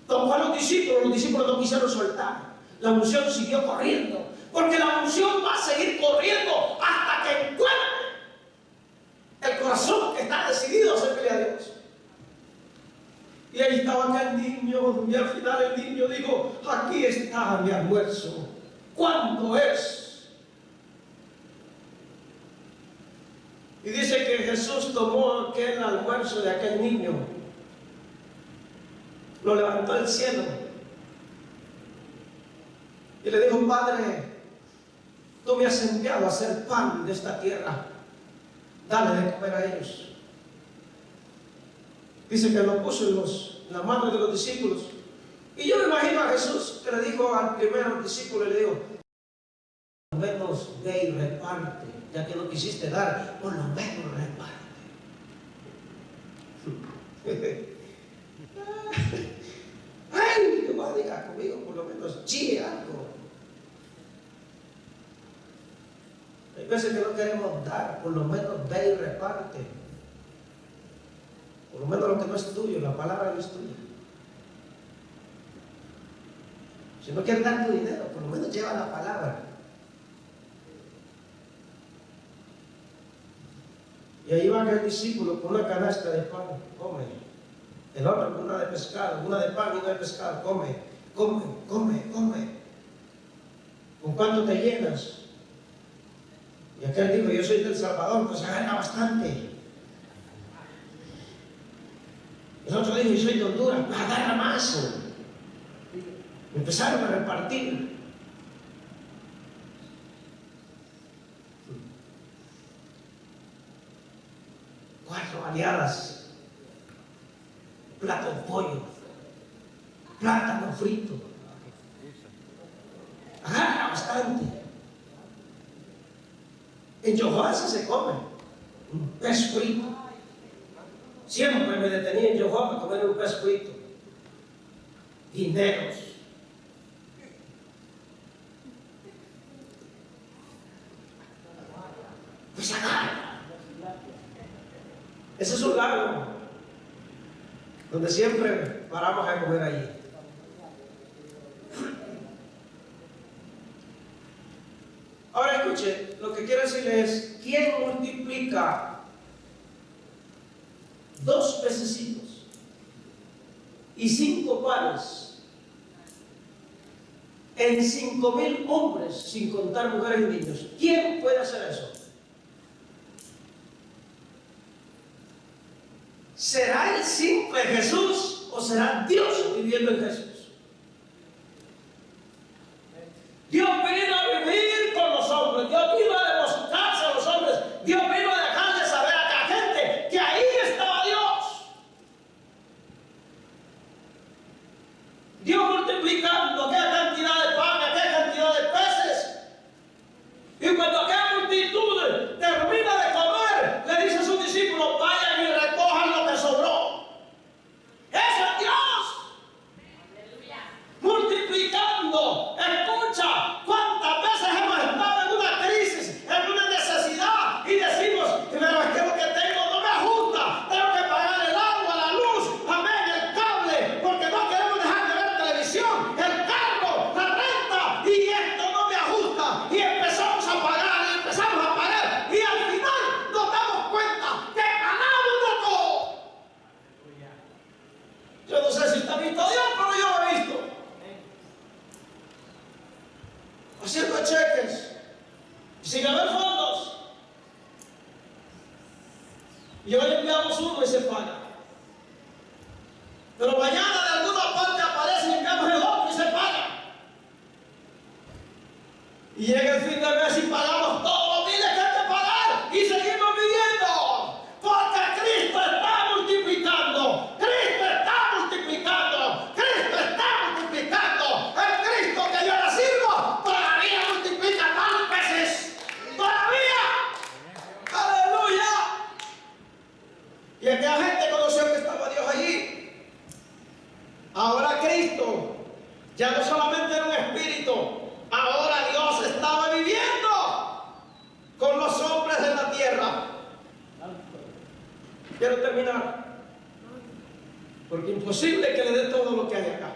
Tocó a los discípulos no quisieron soltar. La unción siguió corriendo, porque la unción va a seguir corriendo hasta que encuentre el corazón que está decidido a servirle a Dios. Y ahí estaba aquel niño, y al final el niño dijo: aquí está mi almuerzo. ¿Cuándo es? Y dice que Jesús tomó aquel almuerzo de aquel niño, lo levantó al cielo y le dijo: Padre, tú me has enviado a hacer pan de esta tierra, dale de comer a ellos. Dice que lo puso en las manos de los discípulos. Y yo me imagino a Jesús que le dijo al primer discípulo, le dijo: por lo menos ve y reparte, ya que no quisiste dar, por lo menos reparte. Ay, Jehová, diga conmigo, por lo menos chille algo. Hay veces que no queremos dar, por lo menos ve y reparte. Por lo menos lo que no es tuyo, la palabra no es tuya. Si no quieres dar tu dinero, por lo menos lleva la palabra. Y ahí va aquel discípulo con una canasta de pan, come. El otro con una de pescado, una de pan y una de pescado, come, come, come, come. ¿Con cuánto te llenas? Y aquel dijo: yo soy del Salvador, pues agarra bastante. El otro dijo: yo soy de Honduras, pues agarra más. Empezaron a repartir. Cuatro baleadas, plato de pollo, plátano frito. Agarra bastante. En Yohoasa se come un pez frito. Siempre me detenía en Yohoasa a comer un pez frito. Dineros. Pues agarra. Ese es un lago donde siempre paramos a comer allí. Ahora escuche, lo que quiero decirles es: ¿quién multiplica 2 pececitos y 5 panes en 5,000 hombres, sin contar mujeres y niños? ¿Quién puede hacer eso? ¿Será el simple Jesús o será Dios viviendo en Jesús? Dios vino a vivir con los hombres, Dios vino a demostrarse a los hombres, Dios vino a dejarle saber a la gente que ahí estaba Dios. Dios multiplicando aquella cantidad de pan, aquella cantidad de peces. Y cuando aquella multitud termina de comer, le dice a sus discípulos: vayan y recojan lo que sobró. ¡Eso es Dios! ¡Aleluya! Multiplicando. Escucha, ¿cuántas veces hemos estado en una crisis, en una necesidad, y decimos: pero es que lo que tengo no me ajusta, tengo que pagar el agua, la luz, amén, el cable, porque no queremos dejar de ver televisión, el carro, la renta, y esto no me ajusta, y empezamos a pagar, y empezamos a pagar, y al final nos damos cuenta que ganamos de todo. Yo no sé si está visto Dios, pero yo lo he visto. Haciendo cheques, sin haber fondos. Y hoy enviamos uno y se paga. Pero mañana de alguna parte aparece y enviamos el otro y se paga. Y llega el fin de mes y pagamos todos los biles que hay que pagar y seguimos viviendo. Porque Cristo está multiplicando. Cristo está multiplicando. Cristo está multiplicando. Ahora Cristo ya no solamente era un espíritu, ahora Dios estaba viviendo con los hombres de la tierra. Quiero terminar, porque es imposible que le dé todo lo que hay acá.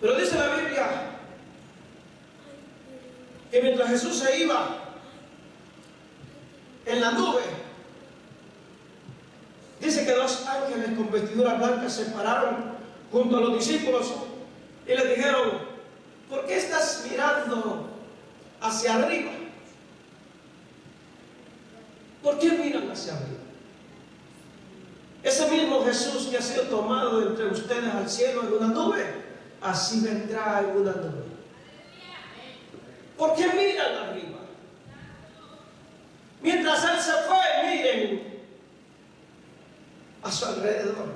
Pero dice la Biblia que mientras Jesús se iba en la nube, dice que dos ángeles con vestiduras blancas se pararon junto a los discípulos y les dijeron: ¿por qué estás mirando hacia arriba? ¿Por qué miran hacia arriba? Ese mismo Jesús que ha sido tomado de entre ustedes al cielo en una nube, así vendrá en una nube. ¿Por qué miran arriba? Mientras Él se fue, miren a su alrededor.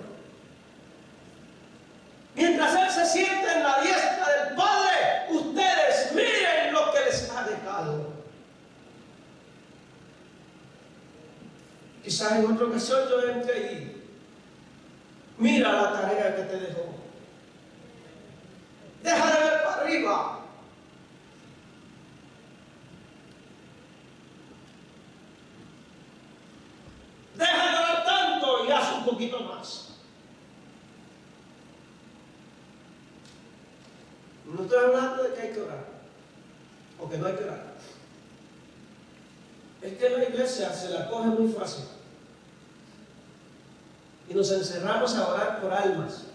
Mientras Él se siente en la diestra del Padre, ustedes miren lo que les ha dejado. Quizás en otra ocasión yo entre y mira la tarea que te dejó. Deja de ver para arriba. Deja de orar tanto y haz un poquito más. No estoy hablando de que hay que orar o que no hay que orar. Es que la iglesia se la coge muy fácil y nos encerramos a orar por almas.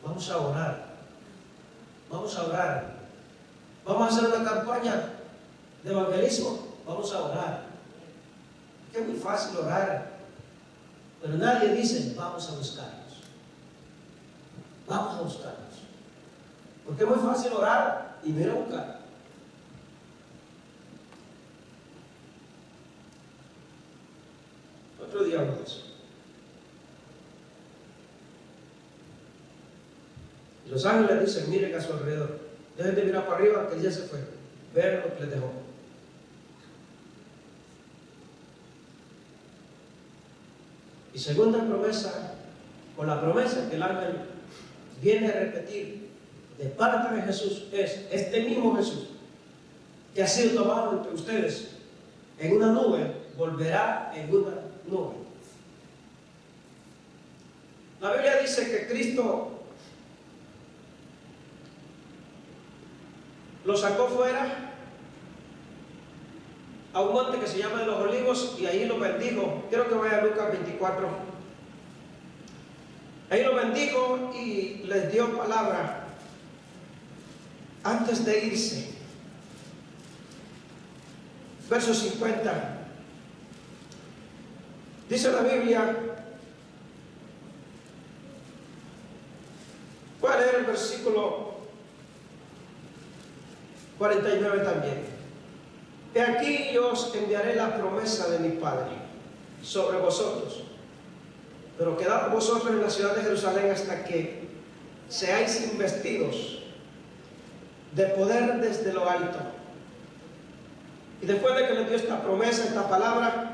Vamos a orar, vamos a orar, vamos a hacer una campaña de evangelismo, vamos a orar. Es que es muy fácil orar, pero nadie dice: vamos a buscarlos, vamos a buscarlos. Porque es muy fácil orar y no ir a buscar. Otro día hablo de eso. Y los ángeles dicen: miren a su alrededor, dejen de mirar para arriba, que él ya se fue, vean lo que les dejó. Y segunda promesa, con la promesa que el ángel viene a repetir de parte de Jesús, es este mismo Jesús que ha sido tomado entre ustedes en una nube, volverá en una nube. La Biblia dice que Cristo lo sacó fuera a un monte que se llama de los Olivos y ahí lo bendijo. Quiero que vaya a Lucas 24. Ahí lo bendijo y les dio palabra antes de irse. Verso 50. Dice la Biblia, voy a leer el versículo 49 también. He aquí yo os enviaré la promesa de mi Padre sobre vosotros, pero quedad vosotros en la ciudad de Jerusalén hasta que seáis investidos de poder desde lo alto. Y después de que les dio esta promesa, esta palabra,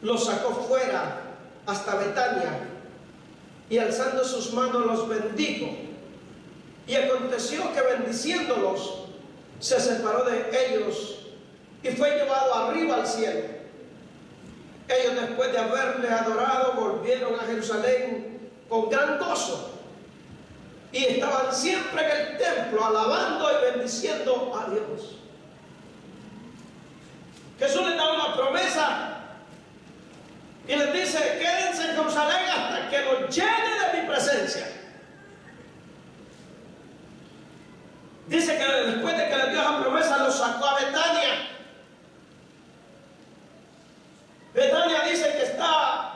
los sacó fuera hasta Betania y alzando sus manos los bendijo. Y aconteció que bendiciéndolos se separó de ellos y fue llevado arriba al cielo. Ellos, después de haberle adorado, volvieron a Jerusalén con gran gozo y estaban siempre en el templo alabando y bendiciendo a Dios. Jesús les da una promesa y les dice: quédense en Jerusalén hasta que los llene de mi presencia. Dice que después de que les dio esa promesa, los sacó a Betania. Betania dice que está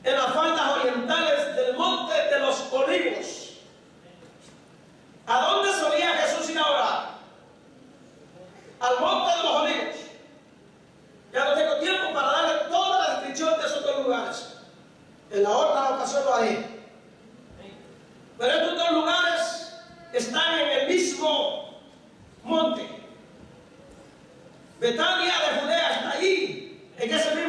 en las faldas orientales del monte de los Olivos. ¿A dónde solía Jesús ir a orar? Al monte de los Olivos. Ya no tengo tiempo para darle toda la descripción de esos dos lugares. En la otra ocasión lo haré. Pero estos dos lugares están en el mismo monte. Betania de Judea está allí, en ese mismo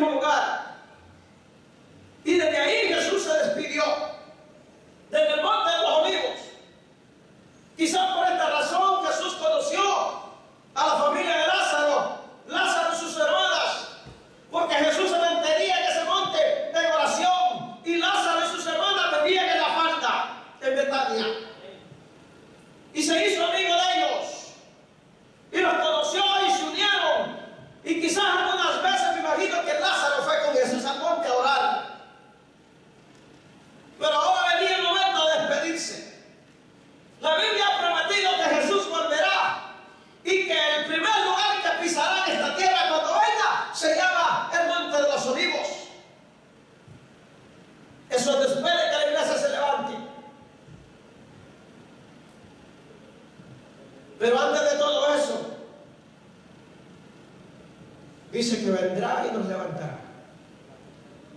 dice que vendrá y nos levantará.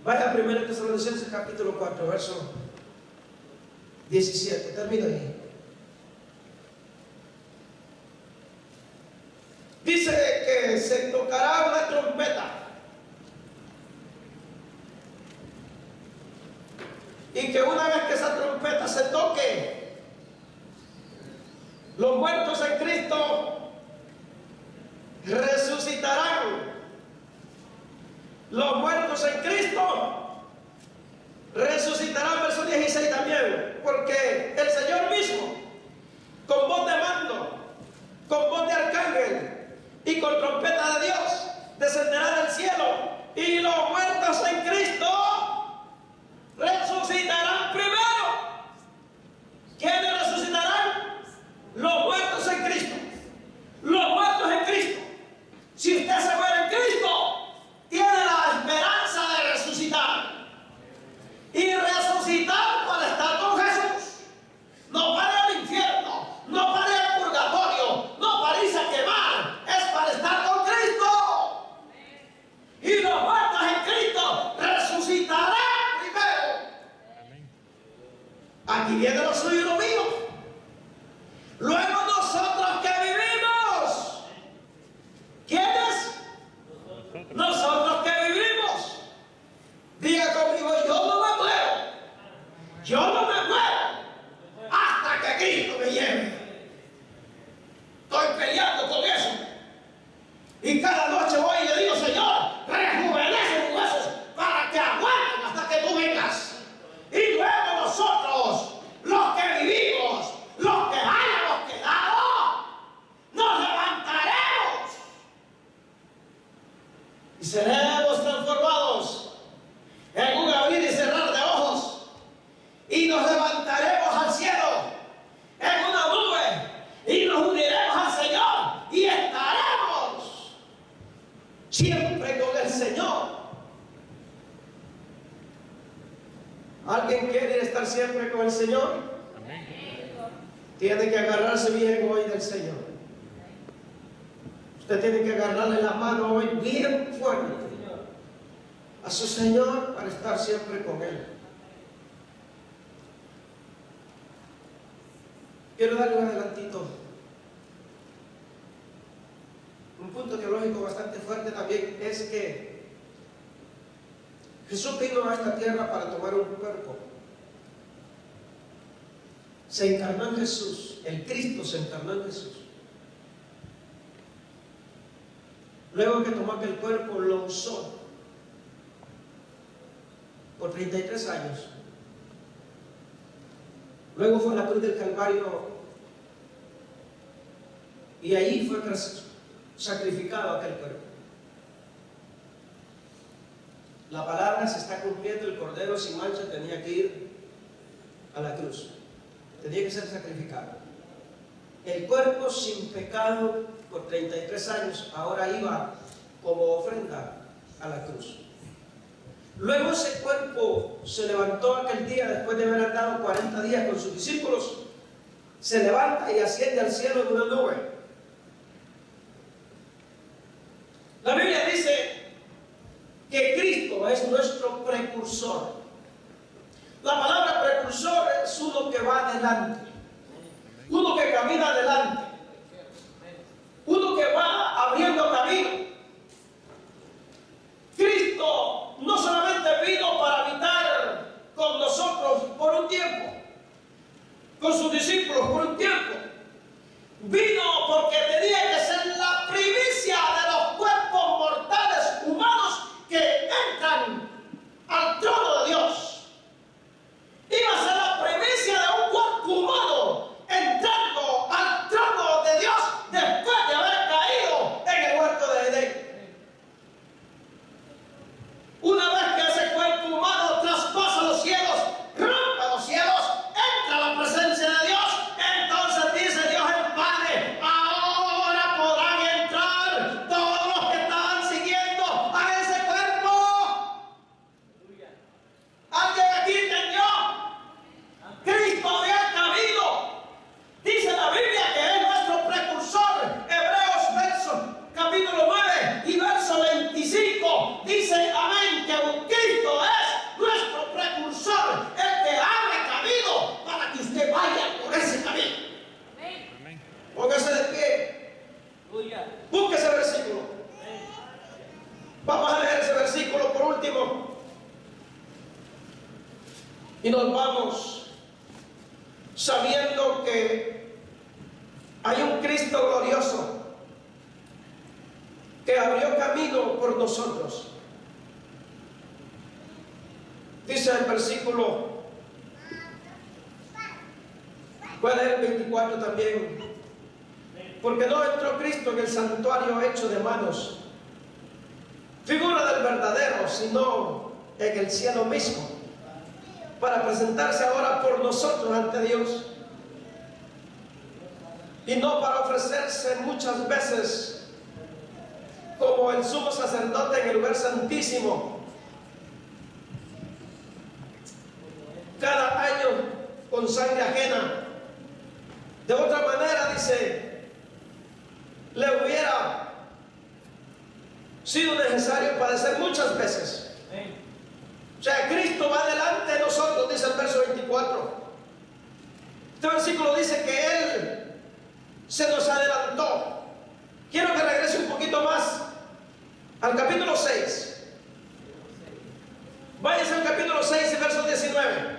Vaya a 1 Tesalonicenses capítulo 4, verso 17. Termino ahí. Dice que se tocará una trompeta y que una vez que esa trompeta se toque, los muertos en Cristo resucitarán. Los muertos en Cristo resucitarán, verso 16 también, porque el Señor mismo, con voz de mando, con voz de arcángel y con trompeta de Dios, descenderá del cielo, y los muertos en Cristo resucitarán primero. ¿Quiénes resucitarán? Los muertos en Cristo. Los muertos en Cristo. Si usted se muere en Cristo, tiene la esperanza de resucitar. Y resucitar para estar con Jesús. No para el infierno, no para el purgatorio, no para irse a quemar, es para estar con Cristo. Y los muertos en Cristo resucitarán primero. Aquí viene lo suyo y lo mío. Luego nosotros que vivimos. ¿Quiénes? Nosotros que vivimos. Diga conmigo, yo no me muero. Yo no me muero hasta que Cristo me lleve. Estoy peleando con eso. Y cada noche voy y le digo, Señor, rejuvenece mis huesos para que aguanten hasta que tú vengas. Y luego nosotros, los que vivimos, los que hayamos quedado, nos levantaremos y seremos transformados en un abrir y cerrar de ojos, y nos levantaremos al cielo en una nube y nos uniremos al Señor y estaremos siempre con el Señor. ¿Alguien quiere estar siempre con el Señor? Tiene que agarrarse bien hoy del Señor. Usted tiene que agarrarle la mano hoy bien fuerte a su Señor para estar siempre con Él. Quiero darle un adelantito. Un punto teológico bastante fuerte también es que Jesús vino a esta tierra para tomar un cuerpo. Se encarnó en Jesús. El Cristo se encarnó en Jesús. Luego que tomó aquel cuerpo, lo usó por 33 años. Luego fue a la cruz del Calvario y allí fue sacrificado aquel cuerpo. La palabra se está cumpliendo, el Cordero sin mancha tenía que ir a la cruz, tenía que ser sacrificado. El cuerpo sin pecado por 33 años ahora iba como ofrenda a la cruz. Luego ese cuerpo se levantó aquel día después de haber andado 40 días con sus discípulos. Se levanta y asciende al cielo de una nube. La Biblia dice que Cristo es nuestro precursor. La palabra precursor es uno que va adelante, uno que camina adelante, uno que va abriendo camino. Cristo no solamente vino para habitar con nosotros por un tiempo, con sus discípulos por un tiempo. Vino porque tenía que ser la primicia de los cuerpos mortales humanos que entran al trono de Dios. Iba a ser la primicia de un cuerpo humano Y nos vamos sabiendo que hay un Cristo glorioso que abrió camino por nosotros. Dice el versículo, puede ser el 24 también, porque no entró Cristo en el santuario hecho de manos, figura del verdadero, sino en el cielo mismo, para presentarse ahora por nosotros ante Dios, y no para ofrecerse muchas veces como el sumo sacerdote en el lugar santísimo cada año con sangre ajena. De otra manera, dice, le hubiera sido necesario padecer muchas veces. O sea, Cristo va delante de nosotros, dice el verso 24. Este versículo dice que Él se nos adelantó. Quiero que regrese un poquito más al capítulo 6. Váyase al capítulo 6 y verso 19.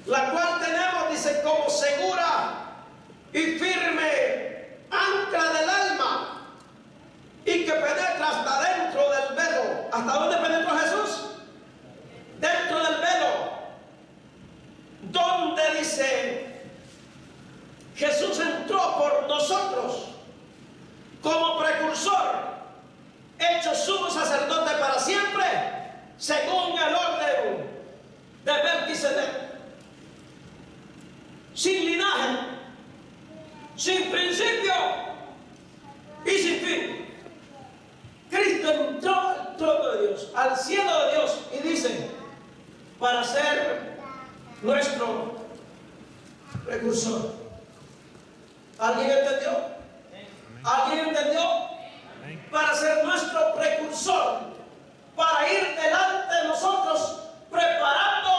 La cual tenemos, dice, como segura y firme ancla del alma, y que penetra hasta dentro del velo. ¿Hasta dónde penetró Jesús? Dentro del velo, donde dice Jesús entró por nosotros como precursor, hecho sumo sacerdote para siempre, según el orden de Melquisedec, sin linaje, sin principio y sin fin. Cristo entró al trono de Dios, al cielo de Dios, y dice, para ser nuestro precursor. ¿Alguien entendió? ¿Alguien entendió? Para ser nuestro precursor, para ir delante de nosotros, preparando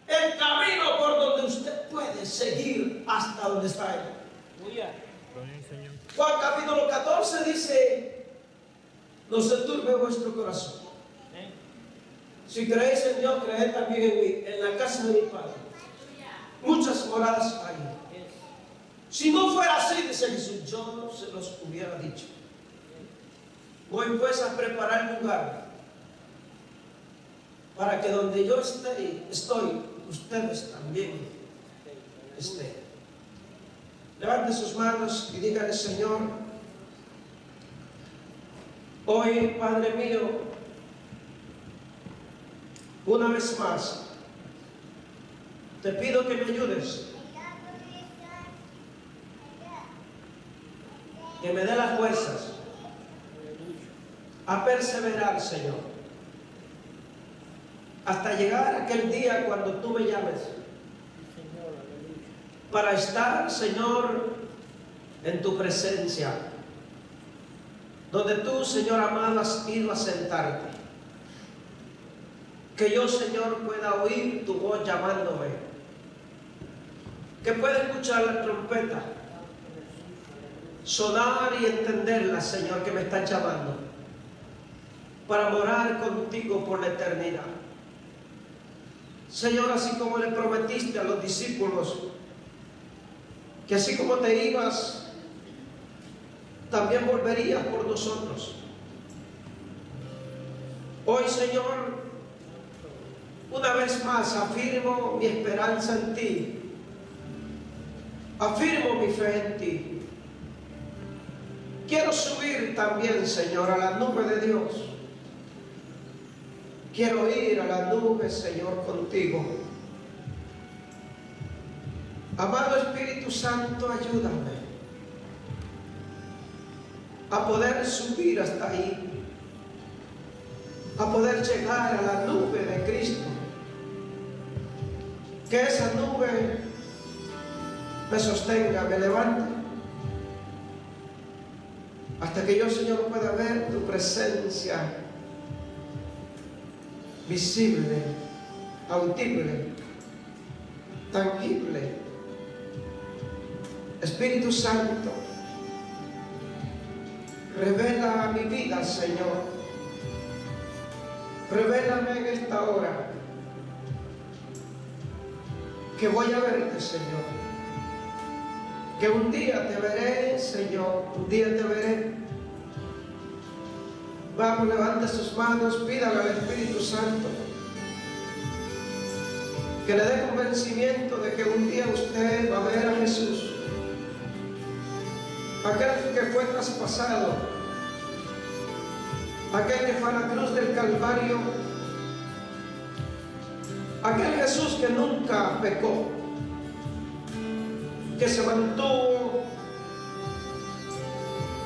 el camino por donde usted puede seguir hasta donde está Él. Juan capítulo 14 dice, no se turbe vuestro corazón. Si creéis en Dios, creed también en mí. En la casa de mi Padre muchas moradas hay. Si no fuera así, dice Jesús, yo no se los hubiera dicho. Voy pues a preparar lugar para que donde yo estoy, ustedes también estén. Levante sus manos y dígale, Señor, hoy, Padre mío, una vez más, te pido que me ayudes, que me dé las fuerzas a perseverar, Señor, hasta llegar a aquel día cuando tú me llames, para estar, Señor, en tu presencia, donde tú, Señor amado, has ido a sentarte. Que yo, Señor, pueda oír tu voz llamándome, que pueda escuchar la trompeta sonar y entenderla, Señor, que me estás llamando para morar contigo por la eternidad. Señor, así como le prometiste a los discípulos que así como te ibas, también volverías por nosotros. Hoy, Señor, una vez más afirmo mi esperanza en ti, afirmo mi fe en ti. Quiero subir también, Señor, a la nube de Dios. Quiero ir a la nube, Señor, contigo. Amado Espíritu Santo, ayúdame a poder subir hasta ahí, a poder llegar a la nube de Cristo. Que esa nube me sostenga, me levante, hasta que yo, Señor, pueda ver tu presencia visible, audible, tangible. Espíritu Santo, revela mi vida, Señor. Revélame en esta hora que voy a verte, Señor. Que un día te veré, Señor, un día te veré. Vamos, levante sus manos, pídale al Espíritu Santo que le dé convencimiento de que un día usted va a ver a Jesús, aquel que fue traspasado, aquel que fue a la cruz del Calvario, aquel Jesús que nunca pecó, que se mantuvo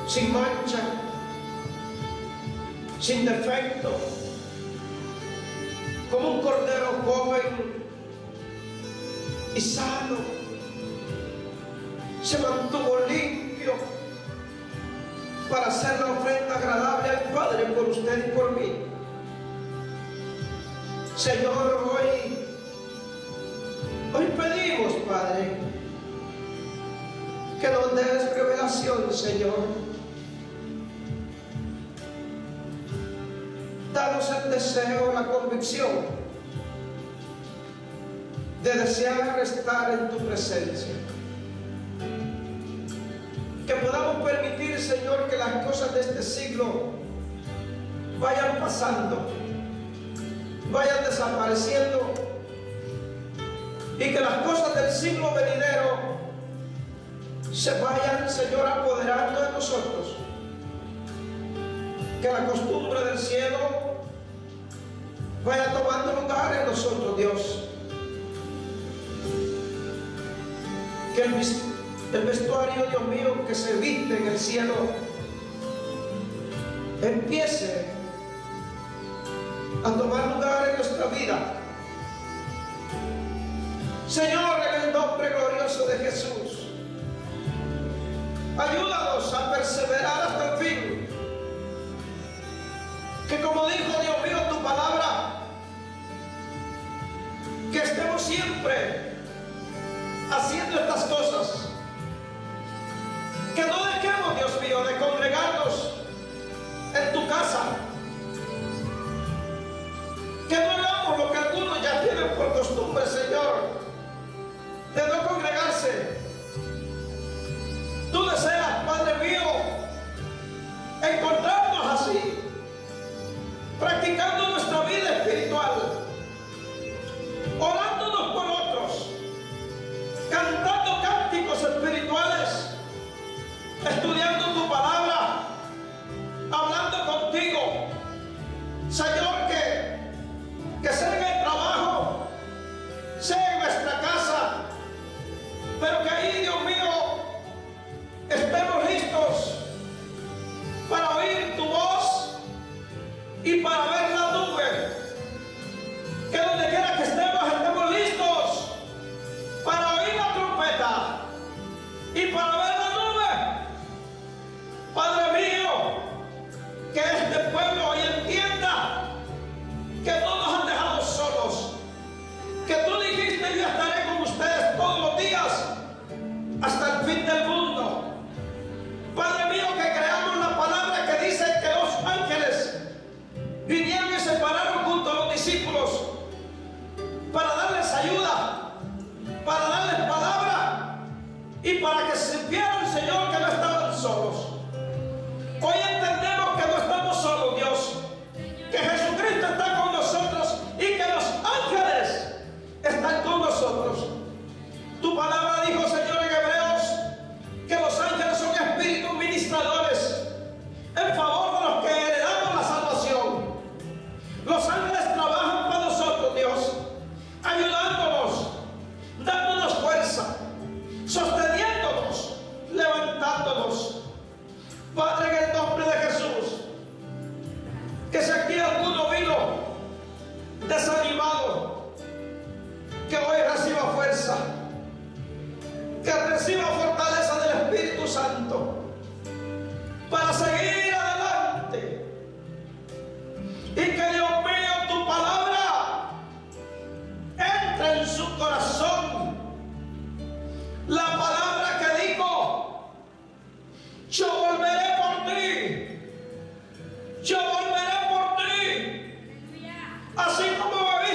sin mancha, sin defecto, como un cordero joven y sano, se mantuvo limpio para hacer la ofrenda agradable al Padre por usted y por mí. Señor, hoy pedimos, Padre, que nos des revelación, Señor. Danos el deseo, la convicción de desear estar en tu presencia. Que podamos permitir, Señor, que las cosas de este siglo vayan pasando, vayan desapareciendo, y que las cosas del siglo venidero se vayan, Señor, apoderando de nosotros. Que la costumbre del cielo vaya tomando lugar en nosotros, Dios. Que el vestuario, Dios mío, que se viste en el cielo empiece a tomar lugar en nuestra vida. Señor, en el nombre glorioso de Jesús, ayúdanos a perseverar hasta el fin. Que, como dijo, Dios mío, tu palabra, que estemos siempre haciendo estas cosas. Que no dejemos, Dios mío, de congregarnos en tu casa. Que no hagamos lo que algunos ya tienen por costumbre, Señor, de no congregarse. Tú deseas, Padre mío, encontrarnos así, practicando nuestra vida espiritual, orándonos por otros, cantando cánticos espirituales, estudiando tu palabra, hablando contigo. Señor, que sea en el trabajo, sea en nuestra casa, pero que ahí, Dios mío, estemos listos para oír tu voz y para ver la nube. Que donde quiera que estemos listos para oír la trompeta y para ver la nube. Padre mío, que este pueblo hoy entienda que no nos han dejado solos, que tú dijiste: yo estaré con ustedes todos los días hasta el fin del mundo. Padre mío, que creamos la palabra que dice que los ángeles vinieron y se pararon junto a los discípulos para darles ayuda, para darles palabra y para que supieran, Señor, que no estaban solos. Hoy entendemos que no estamos solos, Dios, que Jesucristo está con nosotros y que los ángeles están con nosotros. Tu palabra dijo, Señor, en Hebreos, que los ángeles son espíritus ministradores en favor de los que heredamos la salvación. Los ángeles trabajan para nosotros, Dios, ayudándonos, dándonos fuerza, sosteniéndonos, levantándonos. Padre, en el nombre de Jesús, que si aquí alguno vino desanimado, que hoy reciba fuerza, que reciba fortaleza del Espíritu Santo para seguir adelante, y que, Dios mío, tu palabra entre en su corazón. La palabra que dijo: yo volveré por ti, yo volveré por ti, así como me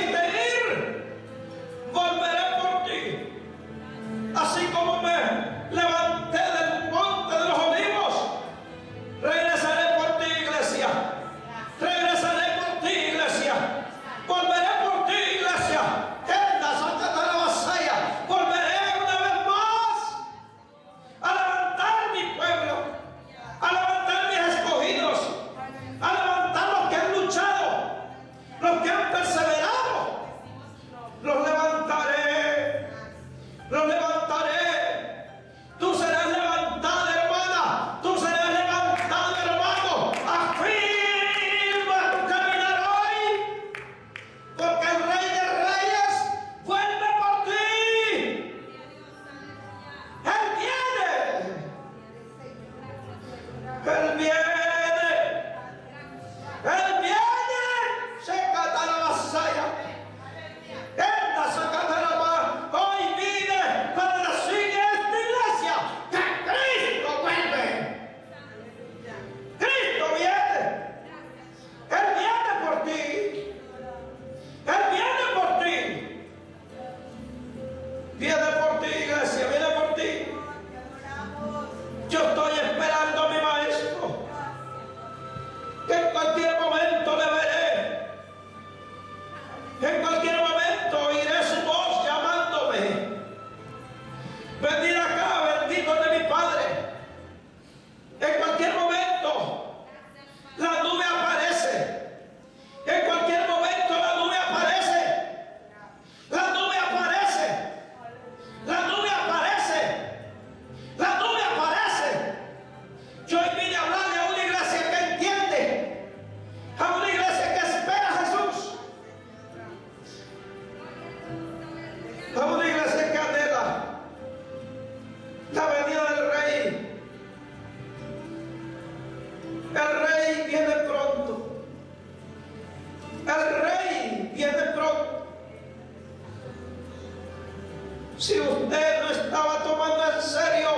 Si usted no estaba tomando en serio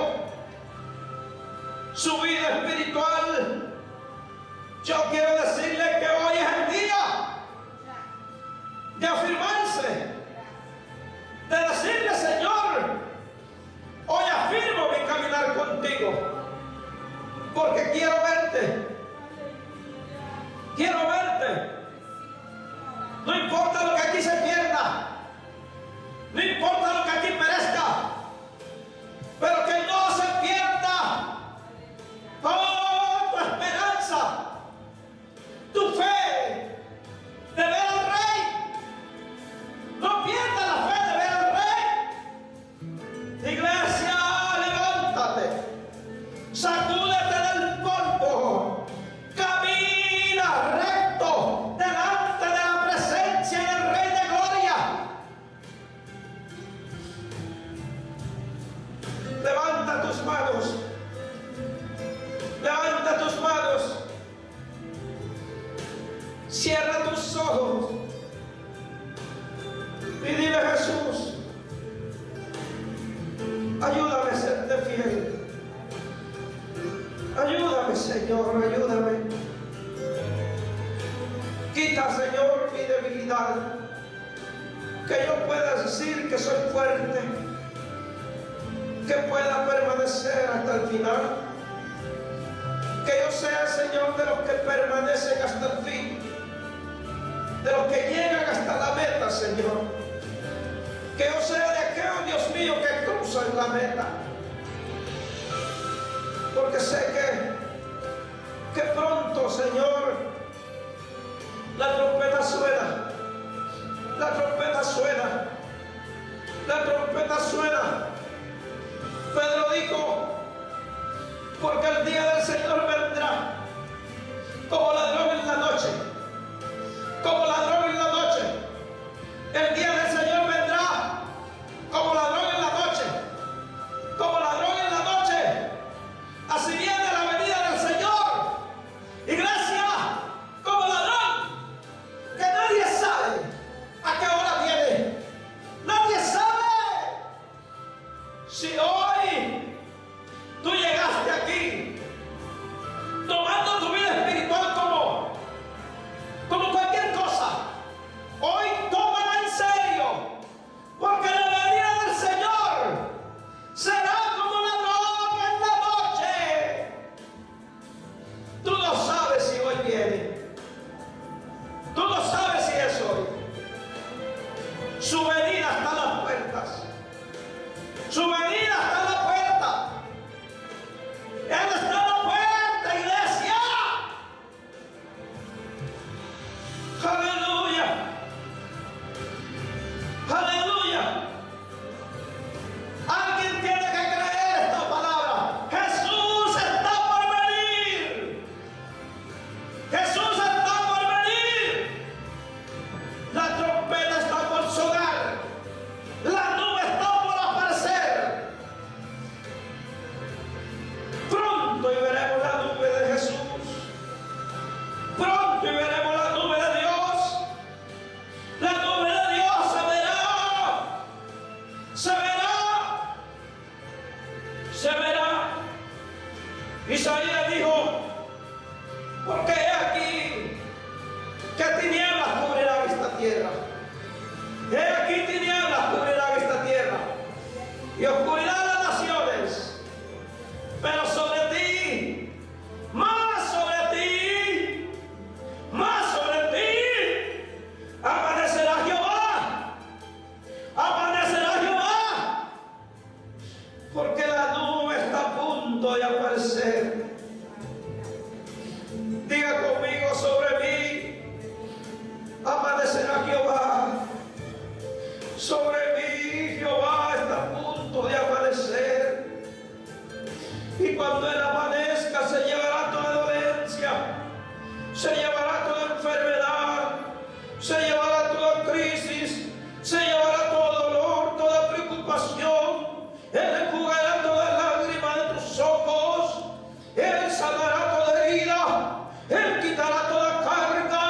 su vida espiritual, yo quiero decirle que hoy es el día de afirmarse, de decirle: Señor, hoy afirmo mi caminar contigo, porque quiero verte, quiero verte. No importa lo que aquí se pierda, no importa lo que aquí perezca, pero que no se pierda tu esperanza, tu fe de ver al Rey. No pierdas la fe de ver al Rey. Iglesia, levántate, sacúdete del polvo, camina recto delante de la presencia del Rey de Gloria. Levanta tus manos, levanta tus manos, cierra tus ojos y dile: Jesús, ayúdame a serte fiel. Ayúdame, Señor, ayúdame. Quita, Señor, mi debilidad, que yo pueda decir que soy fuerte, que pueda permanecer hasta el final, que yo sea, Señor, de los que permanecen hasta el fin, de los que llegan hasta la meta, Señor. Que yo sea de aquellos, Dios mío, que cruzan la meta, porque sé que pronto, Señor, la trompeta suena, la trompeta suena, la trompeta suena. Pedro dijo: porque el día del Señor vendrá como ladrón en la noche, como ladrón en la noche. El día del Señor vendrá como ladrón en la noche, como ladrón en la noche. Así viene la venida del Señor, iglesia, como ladrón, que nadie sabe a qué hora viene. Nadie sabe. Si hoy tú llegaste aquí tomando tu vida espiritual como cualquier cosa, hoy tómala en serio, porque la venida del Señor será como ladrón en la noche. Tú no sabes si hoy viene, tú no sabes si es hoy. Su venida está a las puertas, su venida está a la puerta. Él está a la puerta, iglesia. Aleluya, aleluya. Alguien tiene que creer esta palabra. Jesús está por venir. Jesús está por venir. La trompeta está por sonar. La nube está por aparecer. Pronto y veremos la nube de Jesús. Pronto y veremos la nube de Dios. La nube de Dios se verá. Se verá. Se verá. Isaías dijo: porque he aquí que tinieblas cubrirán esta tierra. He aquí tinieblas cubrirán esta tierra y oscuridad las naciones. Pero sobre ti, más sobre ti, más sobre ti, amanecerá Jehová. Amanecerá Jehová. Porque la nube está a punto de aparecer. Diga conmigo: sobre mí amanecerá Jehová. Sobre mí Jehová está a punto de amanecer. Y cuando Él amanezca, se llevará toda dolencia, se llevará toda enfermedad, se llevará toda crisis, se llevará todo dolor, toda preocupación. Él enjugará toda lágrima de tus ojos. Él sanará toda herida. Él quitará toda carga.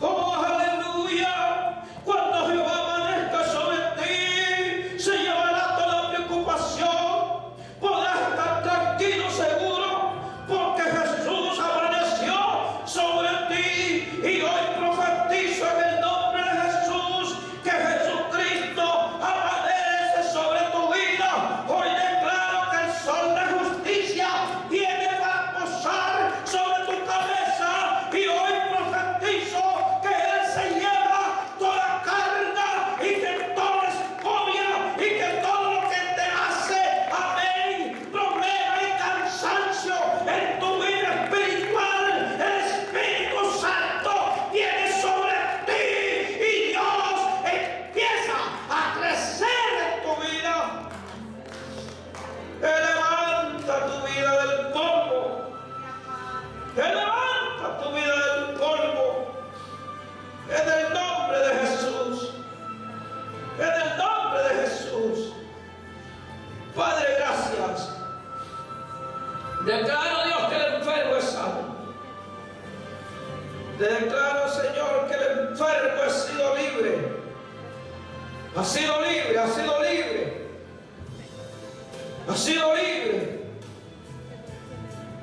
Oh, aleluya. Cuando Jehová amanezca sobre ti, se llevará Declaro, Dios, que el enfermo es sano. Te declaro, Señor, que el enfermo ha sido libre. Ha sido libre, ha sido libre. Ha sido libre.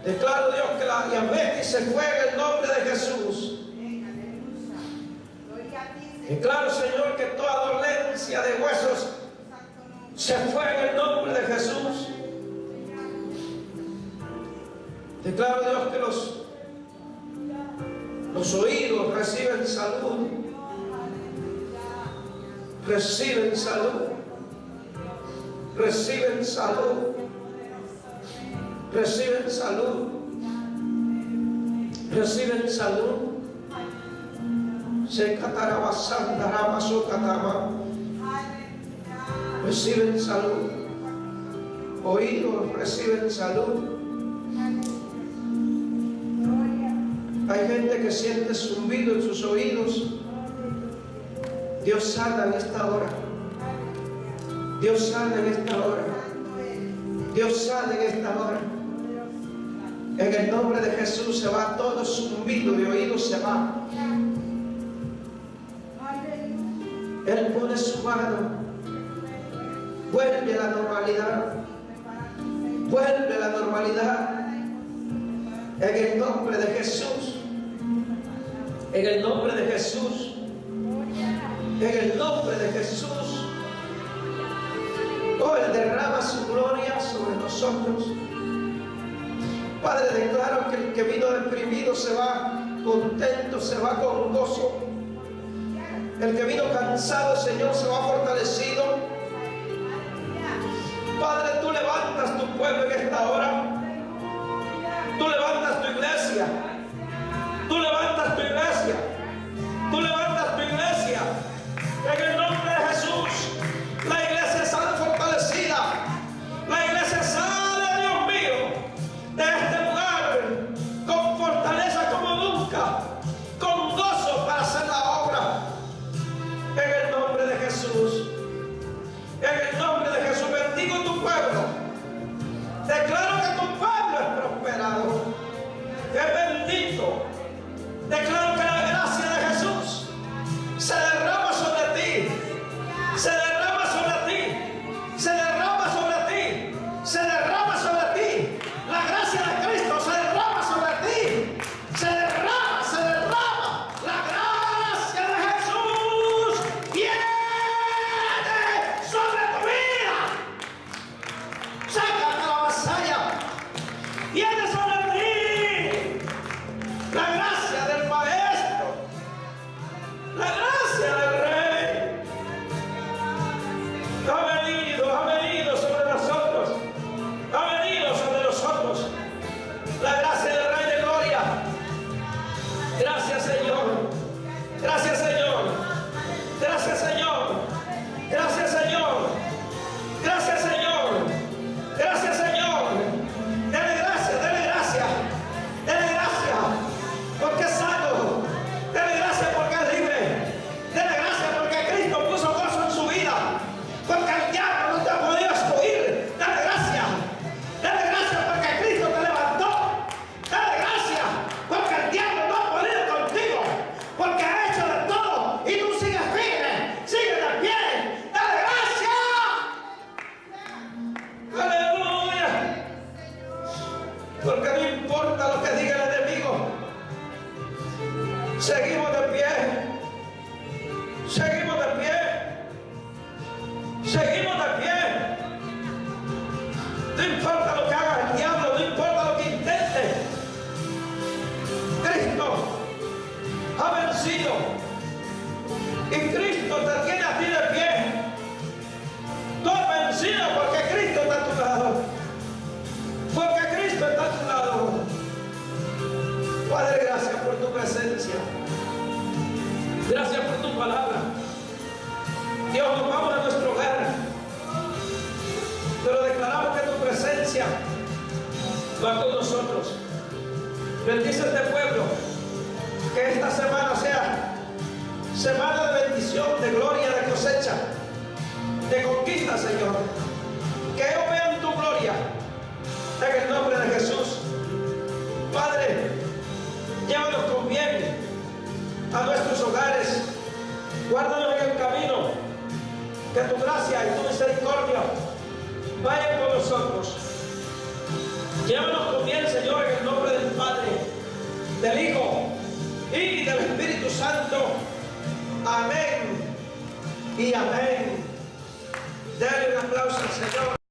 Declaro, Dios, que la diabetes se fue en el nombre de Jesús. Declaro, Señor, que toda dolencia de huesos se fue en el nombre de Jesús. Declaro, Dios, que los oídos reciben salud. Reciben salud. Reciben salud. Reciben salud. Reciben salud. Se cataraba sandarama socatama. Reciben salud. Oídos reciben salud. Hay gente que siente zumbido en sus oídos. Dios sana en esta hora. Dios sana en esta hora. Dios sana en esta hora. En el nombre de Jesús se va todo zumbido de oídos, se va. Él pone su mano. Vuelve a la normalidad. Vuelve a la normalidad. En el nombre de Jesús. En el nombre de Jesús. En el nombre de Jesús. Oh, Él derrama su gloria sobre nosotros. Padre, declaro que el que vino deprimido se va contento, se va con gozo. El que vino cansado, Señor, se va fortalecido. Padre, tú levantas tu pueblo en esta hora. Tú levantas tu iglesia. Tú levantas tu iglesia. Tú levantas tu iglesia. En el nombre de Jesús. La iglesia sale fortalecida. La iglesia sale, Dios mío, de este lugar con fortaleza como nunca, con gozo para hacer la obra. En el nombre de Jesús. En el nombre de Jesús bendigo tu pueblo. Declaro que tu pueblo es prosperado, es bendito. Declaro que la gracia de Jesús se derrama sobre ti. Se derrama sobre ti. Se derrama sobre ti. Se derrama sobre ti. La gracia de Cristo se derrama sobre ti. Se derrama, se derrama. La gracia de Jesús viene sobre tu vida. Sácate la vasalla. Viene sobre ti. La gracia del Maestro. La gracia del Rey. Ha venido sobre nosotros. Ha venido sobre nosotros. La gracia del Rey de Gloria. Gracias, Señor. Gracias, Señor. Gracias, Señor. Gracias, Señor. Gracias, Señor. Gracias, Señor. Dele gracia, dele gracia. Dele gracia porque es sano. Dele gracia porque es libre. Dele gracia porque Cristo puso gozo en su vida. Porque el diablo no te ha podido excluir. Dale gracia. Dale gracia porque Cristo te levantó. Dale gracia porque el diablo no ha podido contigo. Porque ha hecho de todo y tú sigues firme. Sigue de pie. Dale gracia. Aleluya. Porque no importa lo que diga el enemigo. Seguimos de pie. Seguimos de pie. Seguimos de pie. No importa lo que haga el diablo, no importa lo que intente. Cristo ha vencido. Y Cristo te tiene a ti de pie. Tú has vencido porque Cristo está a tu lado. Porque Cristo está a tu lado. Padre, gracias por tu presencia. Gracias por tu palabra. Dios, nos vamos a nuestro hogar, pero declaramos que tu presencia va con nosotros. Bendice este pueblo. Que esta semana sea semana de bendición, de gloria, de cosecha, de conquista, Señor. Que ellos vean tu gloria en el nombre de Jesús. Que tu gracia y tu misericordia vayan con nosotros. Llévanos con bien, Señor, en el nombre del Padre, del Hijo y del Espíritu Santo. Amén y amén. Dale un aplauso al Señor.